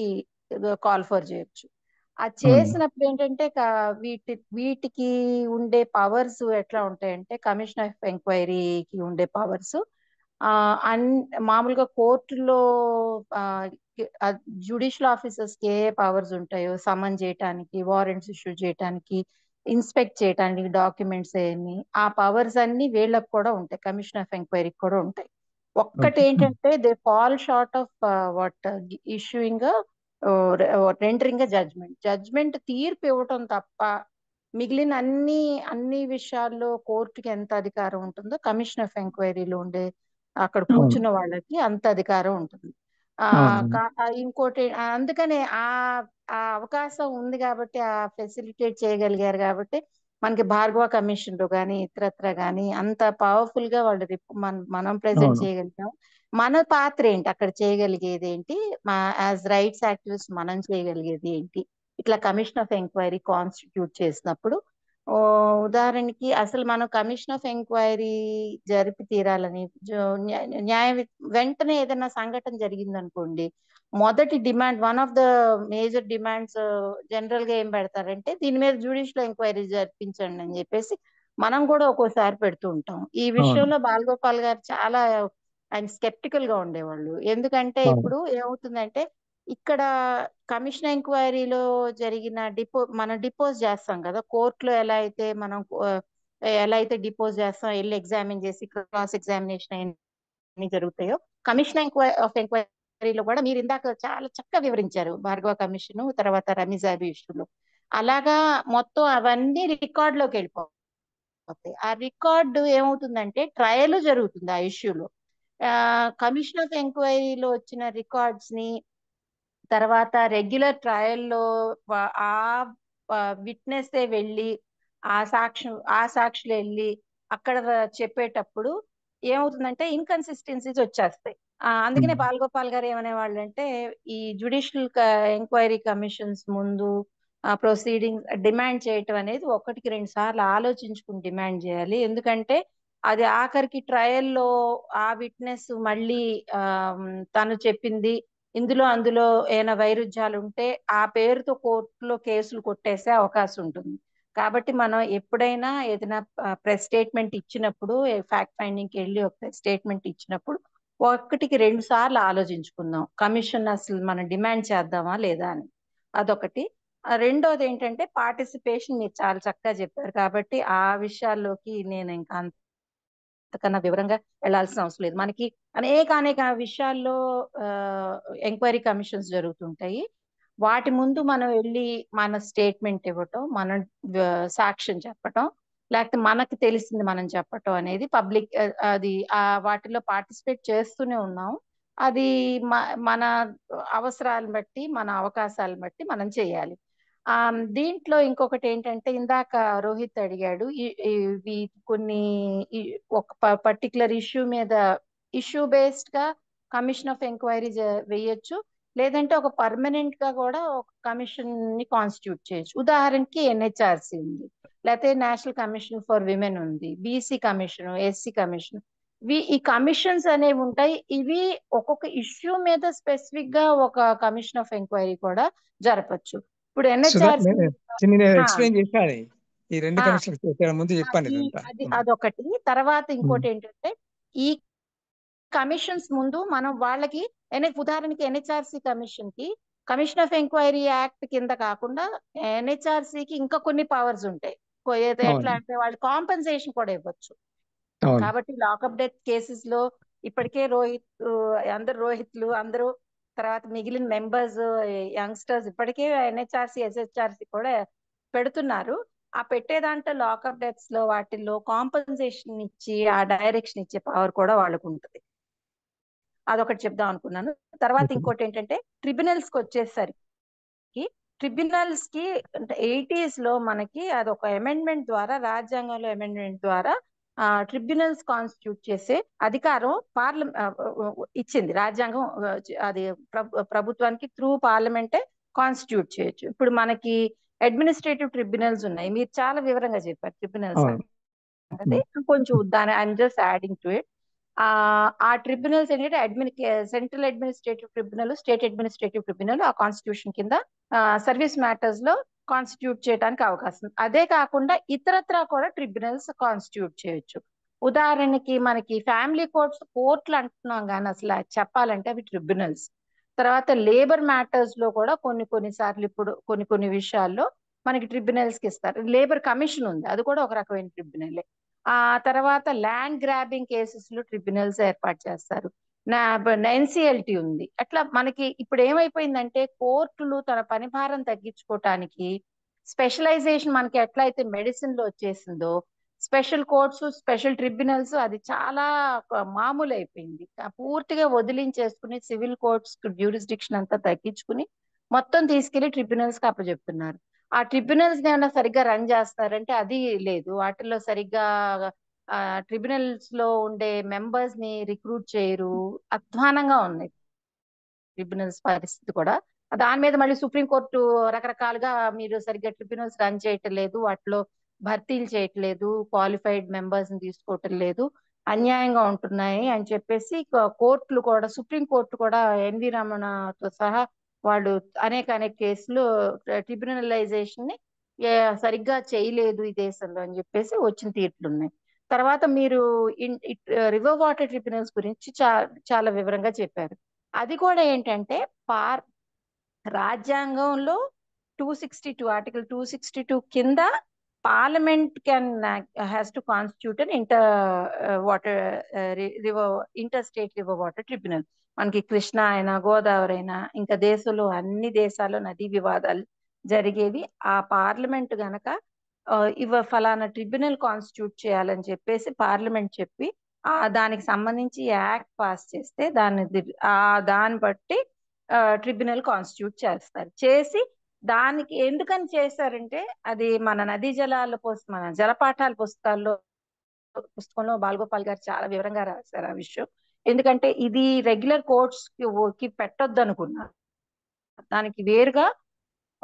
కాల్ ఫర్ చేయొచ్చు. అది చేసినప్పుడు ఏంటంటే వీటికి ఉండే పవర్స్ ఎట్లా ఉంటాయంటే, కమిషన్ ఆఫ్ ఎంక్వైరీకి ఉండే పవర్స్ మామూలుగా కోర్టులో జ్యుడిషియల్ ఆఫీసర్స్ కి ఏ పవర్స్ ఉంటాయో, సమన్ చేయటానికి, వారెంట్స్ ఇష్యూ చేయటానికి, ఇన్స్పెక్ట్ చేయడానికి డాక్యుమెంట్స్ అన్ని ఆ పవర్స్ అన్ని వీళ్ళకి కూడా ఉంటాయి, కమిషన్ ఆఫ్ ఎంక్వైరీకి కూడా ఉంటాయి. ఒక్కటి ఏంటంటే they fall short of what issuing rendering judgement తీర్పు ఇవ్వటం తప్ప మిగిలిన అన్ని విషయాల్లో కోర్టుకి ఎంత అధికారం ఉంటుందో కమిషన్ ఆఫ్ ఎంక్వైరీలో ఉండే అక్కడ కూర్చున్న వాళ్ళకి అంత అధికారం ఉంటుంది. ఇంకోటి అందుకనే ఆ అవకాశం ఉంది కాబట్టి ఆ ఫెసిలిటేట్ చేయగలిగారు కాబట్టి మనకి భార్గవ కమిషన్ లో కానీ ఇతరత్ర కానీ అంత పవర్ఫుల్ గా వాళ్ళు మనం ప్రెజెంట్ చేయగలిగాం. మన పాత్ర ఏంటి అక్కడ చేయగలిగేది ఏంటి, యాజ్ రైట్స్ యాక్టివిస్ట్ మనం చేయగలిగేది ఏంటి, ఇట్లా కమిషన్ ఆఫ్ ఎంక్వైరీ కాన్స్టిట్యూట్ చేసినప్పుడు ఉదాహరణకి అసలు మనం కమిషన్ ఆఫ్ ఎంక్వైరీ జరిపి తీరాలని వెంటనే ఏదైనా సంఘటన జరిగింది అనుకోండి, మొదటి demand one of the major demands general గా ఏం పెడతారంటే దీని మీద జ్యుడిషియల్ ఎంక్వైరీ జరిపించండి అని చెప్పేసి మనం కూడా ఒక్కోసారి పెడుతూ ఉంటాం. ఈ విషయంలో బాలగోపాల్ గారు చాలా ఆయన స్కెప్టికల్ గా ఉండేవాళ్ళు. ఎందుకంటే ఇప్పుడు ఏమవుతుందంటే ఇక్కడ కమిషన్ ఎంక్వైరీలో జరిగిన మనం డిపోజ్ చేస్తాం కదా, కోర్టులో ఎలా అయితే డిపోజ్ చేస్తాం, వెళ్ళి ఎగ్జామిన్ చేసి క్రాస్ ఎగ్జామినేషన్ అన్ని జరుగుతాయో కమిషన్ ఆఫ్ ఎంక్వైరీలో కూడా మీరు ఇందాక చాలా చక్కగా వివరించారు భార్గవ కమిషన్ తర్వాత రమీజాబీ ఇష్యూలో. అలాగా మొత్తం అవన్నీ రికార్డులోకి వెళ్ళిపోతాయి. ఆ రికార్డు ఏమవుతుందంటే ట్రయల్ జరుగుతుంది ఆ ఇష్యూలో. కమిషన్ ఆఫ్ ఎంక్వైరీలో వచ్చిన రికార్డ్స్ ని తర్వాత రెగ్యులర్ ట్రయల్లో ఆ విట్నెస్ వెళ్ళి ఆ సాక్షులు వెళ్ళి అక్కడ చెప్పేటప్పుడు ఏమవుతుందంటే ఇన్కన్సిస్టెన్సీస్ వచ్చేస్తాయి. అందుకనే బాలగోపాల్ గారు ఏమనేవాళ్ళు అంటే ఈ జ్యుడిషియల్ ఎంక్వైరీ కమిషన్స్ ముందు ప్రొసీడింగ్ డిమాండ్ చేయటం అనేది 1-2 సార్లు ఆలోచించుకుని డిమాండ్ చేయాలి. ఎందుకంటే అది ఆఖరికి ట్రయల్లో ఆ విట్నెస్ మళ్ళీ తను చెప్పింది అందులో ఏమైనా వైరుధ్యాలు ఉంటే ఆ పేరుతో కోర్టులో కేసులు కొట్టేసే అవకాశం ఉంటుంది. కాబట్టి మనం ఎప్పుడైనా ఏదైనా ప్రెస్ స్టేట్మెంట్ ఇచ్చినప్పుడు ఫ్యాక్ట్ ఫైండింగ్కి వెళ్ళి ఒక ప్రెస్ స్టేట్మెంట్ ఇచ్చినప్పుడు 1-2 సార్లు ఆలోచించుకుందాం కమిషన్ అసలు మనం డిమాండ్ చేద్దామా లేదా అని. అదొకటి. రెండోది ఏంటంటే పార్టిసిపేషన్, మీరు చాలా చక్కగా చెప్పారు కాబట్టి ఆ విషయాల్లోకి నేను ఇంకా అంతకన్నా వివరంగా వెళ్లాల్సిన అవసరం లేదు. మనకి అనేక విషయాల్లో ఎంక్వైరీ కమిషన్స్ జరుగుతుంటాయి. వాటి ముందు మనం వెళ్ళి మన స్టేట్మెంట్ ఇవ్వటం, మనం సాక్ష్యం చెప్పటం, లేకపోతే మనకు తెలిసింది మనం చెప్పటం అనేది పబ్లిక్ అది వాటిలో పార్టిసిపేట్ చేస్తూనే ఉన్నాం. అది మన అవసరాలను బట్టి మన అవకాశాలను బట్టి మనం చేయాలి. దీంట్లో ఇంకొకటి ఏంటంటే ఇందాక రోహిత్ అడిగాడు కొన్ని ఒక పర్టికులర్ ఇష్యూ బేస్డ్ గా కమిషన్ ఆఫ్ ఎంక్వైరీ వేయొచ్చు, లేదంటే ఒక పర్మనెంట్ గా కూడా ఒక కమిషన్ ని కాన్స్టిట్యూట్ చేయొచ్చు. ఉదాహరణకి ఎన్హెచ్ఆర్సి ఉంది, లేకపోతే నేషనల్ కమిషన్ ఫర్ విమెన్ ఉంది, బీసీ కమిషన్, ఎస్సీ కమిషన్. ఈ కమిషన్స్ అనేవి ఉంటాయి. ఇవి ఒక్కొక్క ఇష్యూ మీద స్పెసిఫిక్ గా ఒక కమిషన్ ఆఫ్ ఎంక్వైరీ కూడా జరపచ్చు. ఇప్పుడు ఎన్హెచ్ఆర్సి ఎక్స్ప్లెయిన్ చేశాను ఈ 2 కమిషన్స్ ముందు చెప్పాను. అదొకటి. తర్వాత ఇంకోటి ఏంటంటే ఈ కమిషన్స్ ముందు మనం వాళ్ళకి ఉదాహరణకి ఎన్హెచ్ఆర్సి కమిషన్ కి కమిషన్ ఆఫ్ ఎంక్వైరీ యాక్ట్ కింద కాకుండా ఎన్హెచ్ఆర్సికి ఇంకా కొన్ని పవర్స్ ఉంటాయి. ఎట్లా అంటే వాళ్ళు కాంపెన్సేషన్ కూడా ఇవ్వచ్చు. కాబట్టి లాకప్ డెత్ కేసెస్ లో ఇప్పటికే రోహిత్లు అందరూ తర్వాత మిగిలిన మెంబర్స్ యంగ్స్టర్స్ ఇప్పటికే ఎన్హెచ్ఆర్సి ఎస్హెచ్ఆర్సి కూడా పెడుతున్నారు. ఆ పెట్టే దాంట్లో లాకప్ డెత్స్ లో వాటిల్లో కాంపెన్సేషన్ ఇచ్చి ఆ డైరెక్షన్ ఇచ్చే పవర్ కూడా వాళ్ళకు ఉంటుంది. అదొకటి చెప్దాం అనుకున్నాను. తర్వాత ఇంకోటి ఏంటంటే ట్రిబ్యునల్స్ కి వచ్చేసరికి ట్రిబ్యునల్స్ కి అంటే 80s లో మనకి అదొక అమెండ్మెంట్ ద్వారా, రాజ్యాంగంలో అమెండ్మెంట్ ద్వారా ట్రిబ్యునల్స్ కాన్స్టిట్యూట్ చేసే అధికారం ఇచ్చింది రాజ్యాంగం. అది ప్రభుత్వానికి త్రూ పార్లమెంటే కాన్స్టిట్యూట్ చేయొచ్చు. ఇప్పుడు మనకి అడ్మినిస్ట్రేటివ్ ట్రిబ్యునల్స్ ఉన్నాయి, మీరు చాలా వివరంగా చెప్పారు ట్రిబ్యునల్స్ అంటే. కొంచెం దాని I'm just adding to it. ఆ ట్రిబ్యునల్స్ ఏంటంటే central administrative tribunal, state administrative tribunal ఆ కాన్స్టిట్యూషన్ కింద సర్వీస్ మ్యాటర్స్ లో కాన్స్టిట్యూట్ చేయడానికి అవకాశం. అదే కాకుండా ఇతరత్రా కూడా ట్రిబ్యునల్స్ కాన్స్టిట్యూట్ చేయొచ్చు. ఉదాహరణకి మనకి ఫ్యామిలీ కోర్టులు అంటున్నాం కానీ అసలు చెప్పాలంటే అవి ట్రిబ్యునల్స్. తర్వాత లేబర్ మ్యాటర్స్ లో కూడా కొన్ని సార్లు ఇప్పుడు కొన్ని విషయాల్లో మనకి ట్రిబ్యునల్స్ కి ఇస్తారు. లేబర్ కమిషన్ ఉంది, అది కూడా ఒక రకమైన ట్రిబ్యునలే. ఆ తర్వాత ల్యాండ్ గ్రాబింగ్ కేసెస్ లో ట్రిబ్యునల్స్ ఏర్పాటు చేస్తారు. ఎన్సిఎల్టీ ఉంది. అట్లా మనకి ఇప్పుడు ఏమైపోయిందంటే కోర్టులు తన పని భారం తగ్గించుకోవటానికి స్పెషలైజేషన్ మనకి ఎట్లయితే మెడిసిన్ లో వచ్చేసిందో స్పెషల్ కోర్ట్స్, స్పెషల్ ట్రిబ్యునల్స్ అది చాలా మామూలు అయిపోయింది. పూర్తిగా వదిలించేసుకుని సివిల్ కోర్ట్స్ జ్యూరిస్డిక్షన్ అంతా తగ్గించుకుని మొత్తం తీసుకెళ్లి ట్రిబ్యునల్స్ కి అప్పచెప్తున్నారు. ఆ ట్రిబ్యునల్స్ ఏమైనా సరిగ్గా రన్ చేస్తారంటే అది లేదు. వాటిల్లో సరిగ్గా ట్రిబ్యునల్స్ లో ఉండే మెంబర్స్ ని రిక్రూట్ చేయరు. అధ్వానంగా ఉన్నాయి ట్రిబ్యునల్స్ పరిస్థితి కూడా. దాని మీద మళ్ళీ సుప్రీంకోర్టు రకరకాలుగా మీరు సరిగ్గా ట్రిబ్యునల్స్ రన్ చేయటం లేదు, వాటిలో భర్తీలు చేయట్లేదు, క్వాలిఫైడ్ మెంబర్స్ ని తీసుకోవటం లేదు, అన్యాయంగా ఉంటున్నాయి అని చెప్పేసి కోర్టులు కూడా, సుప్రీంకోర్టు కూడా ఎన్వి రమణతో సహా వాళ్ళు అనేక కేసులు ట్రిబ్యునలైజేషన్ ని సరిగ్గా చేయలేదు ఈ దేశంలో అని చెప్పేసి వచ్చిన తీర్పులు ఉన్నాయి. తర్వాత మీరు రివర్ వాటర్ ట్రిబ్యునల్స్ గురించి చాలా వివరంగా చెప్పారు. అది కూడా ఏంటంటే రాజ్యాంగంలో 262 ఆర్టికల్ 262 కింద parliament has to constitute an inter state river water tribunal. మనకి కృష్ణ అయినా గోదావరి అయినా ఇంకా దేశంలో అన్ని దేశాల్లో నదీ వివాదాలు జరిగేవి. ఆ పార్లమెంట్ గనక ఫలానా ట్రిబ్యునల్ కాన్స్టిట్యూట్ చేయాలని చెప్పేసి పార్లమెంట్ చెప్పి దానికి సంబంధించి యాక్ట్ పాస్ చేస్తే దాన్ని బట్టి ట్రిబ్యునల్ కాన్స్టిట్యూట్ చేస్తారు. చేసి దానికి ఎందుకని చేశారంటే అది మన నదీ జలాల మన జలపాఠాల పుస్తకంలో బాలగోపాల్ గారు చాలా వివరంగా రాశారు ఆ విషయం. ఎందుకంటే ఇది రెగ్యులర్ కోర్ట్స్ కి పెట్టొద్దు అనుకున్నారు. దానికి వేరుగా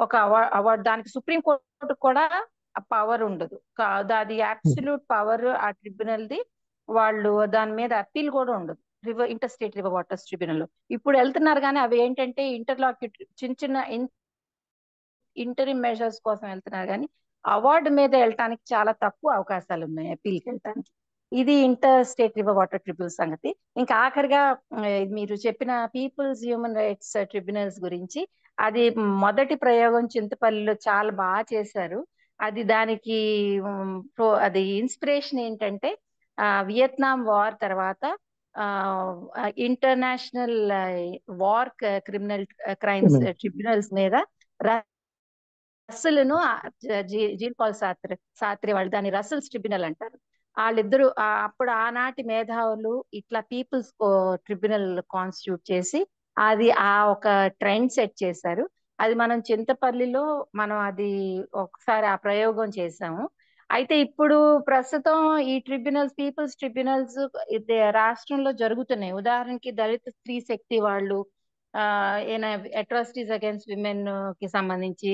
ఒక అవార్డు, దానికి సుప్రీం కోర్టు కూడా పవర్ ఉండదు. అది అబ్సల్యూట్ పవర్ ఆ ట్రిబ్యునల్ ది. వాళ్ళు దాని మీద అప్పీల్ కూడా ఉండదు inter state river waters tribunal లో. ఇప్పుడు వెళ్తున్నారు కానీ అవి ఏంటంటే చిన్న ఇంటరిం మెజర్స్ కోసం వెళ్తున్నారు కానీ అవార్డు మీద వెళ్ళటానికి చాలా తక్కువ అవకాశాలు ఉన్నాయి అప్పీల్కి వెళ్ళటానికి. ఇది inter state river water tribunal సంగతి. ఇంకా ఆఖరిగా మీరు చెప్పిన పీపుల్స్ హ్యూమన్ రైట్స్ ట్రిబ్యునల్స్ గురించి, అది మొదటి ప్రయోగం చింతపల్లిలో చాలా బాగా చేశారు. దానికి అది ఇన్స్పిరేషన్ ఏంటంటే వియత్నాం వార్ తర్వాత international war criminal crimes tribunals మీద రస్సెల్ను జీన్ పాల్ సాత్రే వాళ్ళు దాన్ని రస్సెల్స్ ట్రిబ్యునల్ అంటారు. వాళ్ళిద్దరు అప్పుడు ఆనాటి మేధావులు ఇట్లా పీపుల్స్ ట్రిబ్యునల్ కాన్స్టిట్యూట్ చేసి అది ఒక ట్రెండ్ సెట్ చేశారు. అది మనం చింతపల్లిలో అది ఒకసారి ఆ ప్రయోగం చేసాము. అయితే ఇప్పుడు ప్రస్తుతం ఈ ట్రిబ్యునల్స్, పీపుల్స్ ట్రిబ్యునల్స్ రాష్ట్రంలో జరుగుతున్నాయి. ఉదాహరణకి దళిత స్త్రీ శక్తి వాళ్ళు అట్రాసిటీస్ అగైన్స్ విమెన్ కి సంబంధించి,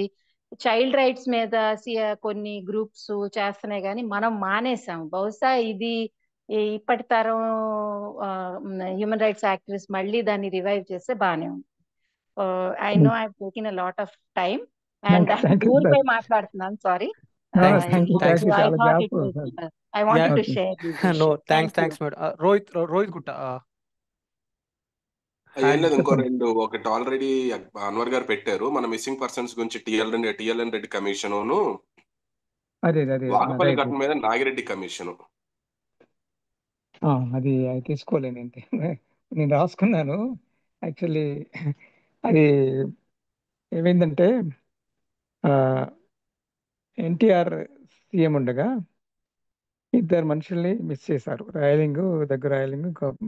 చైల్డ్ రైట్స్ మీద కొన్ని గ్రూప్స్ చేస్తున్నాయి కానీ మనం మానేసాం. బహుశా ఇది ఇప్పటి తరం హ్యూమన్ రైట్స్ యాక్టివిస్ట్ మళ్ళీ దాన్ని రివైవ్ చేస్తే బాగానే ఉంది. I know I taking a lot of time and ఊరిపై మాట్లాడుతున్నాను, sorry. I wanted to share these issues. No, Thank you. thanks madam. Rohit Gutta, ఏం లేదు, ఇంకో రెండు. ఒకటి ఆల్రెడీ అన్వర్ గారు పెట్టారు, మన మిస్సింగ్ పర్సన్స్ గురించి టిఎల్ఎన్ రెడ్డి కమిషన్, వాకపల్లి ఘటన మీద నాగిరెడ్డి కమిషన్. అది తీసుకోలేనండి, నేను రాసుకున్నాను. యాక్చువల్లీ అది ఏమైందంటే ఎన్టీఆర్ సీఎం ఉండగా ఇద్దరు మనుషుల్ని మిస్ చేశారు. రాయలింగ్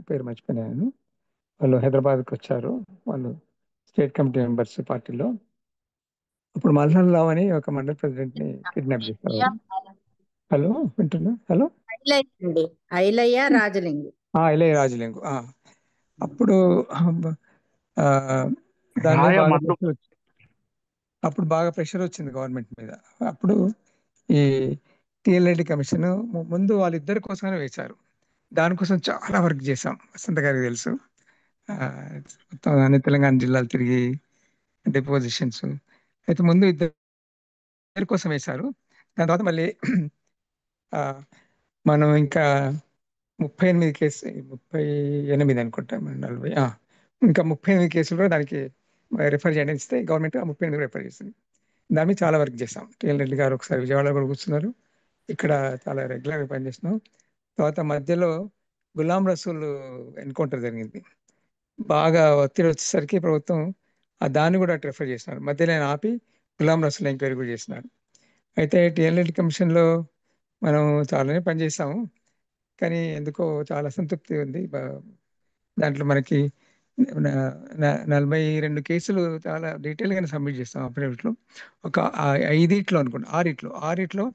పేరు మర్చిపోయాను. వాళ్ళు హైదరాబాద్కి వచ్చారు. వాళ్ళు స్టేట్ కమిటీ మెంబర్స్ పార్టీలో. అప్పుడు మల్హర్ రావు అని ఒక మండల ప్రెసిడెంట్ ని కిడ్నాప్ చేశారు. హలో వింటున్నా? హలో, ఐలయ్య రాజలింగు. అప్పుడు దాని మీద బాగా ప్రెషర్ వచ్చింది గవర్నమెంట్ మీద. అప్పుడు ఈ టిఎల్ఐడి కమిషన్ ముందు వాళ్ళిద్దరి కోసమే వేశారు. దానికోసం చాలా వర్క్ చేశాం, వసంత గారికి తెలుసు. మొత్తం అన్ని తెలంగాణ జిల్లాలు తిరిగి డిపోజిషన్స్ అయితే ముందు ఇద్దరి కోసం వేశారు. దాని తర్వాత మళ్ళీ మనం ఇంకా 38 అనుకుంటా, 40 ఇంకా 38 కేసులు కూడా దానికి రిఫర్ చేయడం ఇస్తే గవర్నమెంట్ 38 రిఫర్ చేసింది. దాని మీద చాలా వర్క్ చేస్తాం. టిఎల్ రెడ్డి గారు ఒకసారి విజయవాడలో కూడా కూర్చున్నారు, ఇక్కడ చాలా రెగ్యులర్గా పనిచేస్తున్నాం. తర్వాత మధ్యలో గులాం రసూల్ ఎన్కౌంటర్ జరిగింది, బాగా ఒత్తిడి వచ్చేసరికి ప్రభుత్వం దాన్ని కూడా ప్రిఫర్ చేసినారు, మధ్యలో ఆయన ఆపి గులాం రసూల్ ఎంక్వైరీ కూడా చేసినారు. అయితే టిఎల్ రెడ్డి కమిషన్లో మనం చాలానే పనిచేసాము, కానీ ఎందుకో చాలా అసంతృప్తి ఉంది. దాంట్లో మనకి 42 కేసులు చాలా డీటెయిల్గానే సబ్మిట్ చేస్తాం అఫిడవిట్లో. ఒక 5 అనుకోండి, 6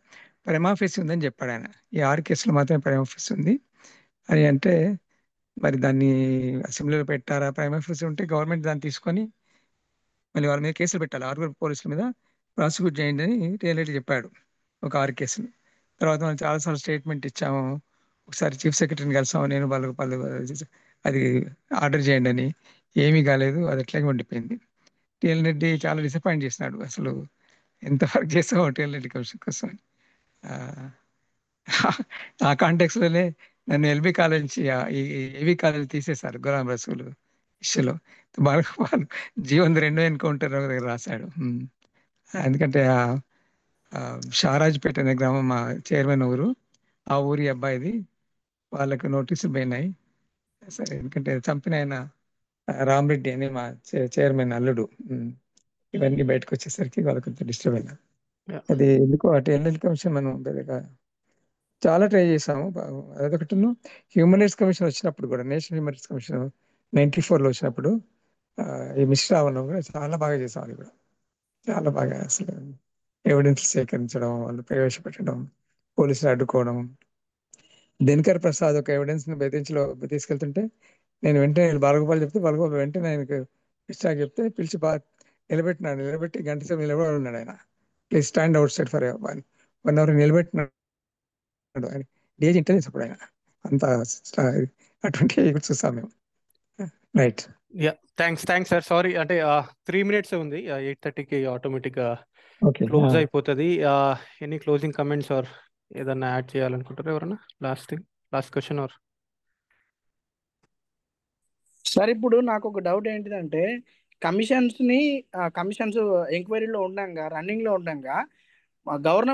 ప్రైమాఫేసి ఉందని చెప్పాడు ఆయన. ఈ 6 కేసులు మాత్రమే ప్రైమాఫేసి ఉంది అని అంటే, మరి దాన్ని అసెంబ్లీలో పెట్టారా? ప్రైమాఫేసి ఉంటే గవర్నమెంట్ దాన్ని తీసుకొని మళ్ళీ వాళ్ళ మీద కేసులు పెట్టాలి, 6 పోలీసుల మీద ప్రాసిక్యూట్ చేయండి అని టిఎల్ రెడ్డి చెప్పాడు, ఒక 6 కేసులు. తర్వాత మనం చాలాసార్లు స్టేట్మెంట్ ఇచ్చాము, ఒకసారి చీఫ్ సెక్రటరీని కలిసాము, నేను వాళ్ళు అది ఆర్డర్ చేయండి అని, ఏమీ కాలేదు, అది అట్లాగే ఉండిపోయింది. టిఎల్ రెడ్డి చాలా డిసప్పాయింట్ చేసినాడు, అసలు ఎంత వర్క్ చేస్తామో టిఎల్ రెడ్డి కమిషన్ కోసం. ఆ కాంటెక్స్లోనే నన్ను ఎల్బీ కాలేజ్ నుంచి ఏవి కాలేజ్ తీసేశారు గులాం రసూల్ ఇష్యూలో. వాళ్ళు జీవన్ 2 ఎన్కౌంటర్ దగ్గర రాశాడు. ఎందుకంటే షారాజ్పేట అనే గ్రామం మా చైర్మన్ ఊరు, ఆ ఊరి అబ్బాయిది, వాళ్ళకు నోటీసులు పోయినాయి. సరే, ఎందుకంటే చంపిన ఆయన రామరెడ్డి అని మా చైర్మన్ అల్లుడు. ఇవన్నీ బయటకు వచ్చేసరికి వాళ్ళకి కొంచెం డిస్టర్బ్ అయినా. అది ఎందుకో అటు ఎల్ఎల్ కమిషన్ మనం పెద్దగా చాలా ట్రై చేసాము. అదొకటి హ్యూమన్ రైట్స్ కమిషన్ వచ్చినప్పుడు కూడా, నేషనల్ హ్యూమన్ రైట్స్ కమిషన్ 94లో వచ్చినప్పుడు ఈ మిశ్రా రావడం కూడా చాలా బాగా చేసాం. అది కూడా చాలా బాగా, అసలు ఎవిడెన్స్ సేకరించడం, వాళ్ళు ప్రవేశపెట్టడం, పోలీసులు అడ్డుకోవడం. దినకర్ ప్రసాద్ ఒక ఎవిడెన్స్ ని బెదిరించిలో తీసుకెళ్తుంటే నేను వెంటనే బాలగోపాల్ చెప్తే, బాలగోపాల్ వెంటనే ఆయనకు ఇష్టాకి చెప్తే పిలిచి నిలబెట్టినాడు. నిలబెట్టి గంట సేపు నిలబడి ఉన్నాడు ఆయన. Please stand out side for 1 hour నిలబెట్టినాడు ఆయన. డేజ్ ఇంటెలిజెన్స్ అప్పుడు ఆయన అంత అటువంటి చూసాం మేము. రైట్. Thanks sir. సారీ, అంటే 3 minutes ఉంది, 8:30కి ఆటోమేటిక్గా ఓకే. క్లోజ్ అయిపోతుంది. ఎనీ క్లోజింగ్ కమెంట్స్ ఆర్ ఏదన్నా యాడ్ చేయాలనుకుంటారా ఎవరన్నా? లాస్ట్ క్వశ్చన్ ఆర్ సార్, ఇప్పుడు నాకు ఒక డౌట్ ఏంటిదంటే, కమిషన్స్ ఎంక్వైరీలో ఉండంగా, రన్నింగ్ లో ఉండంగా గవర్నమెంట్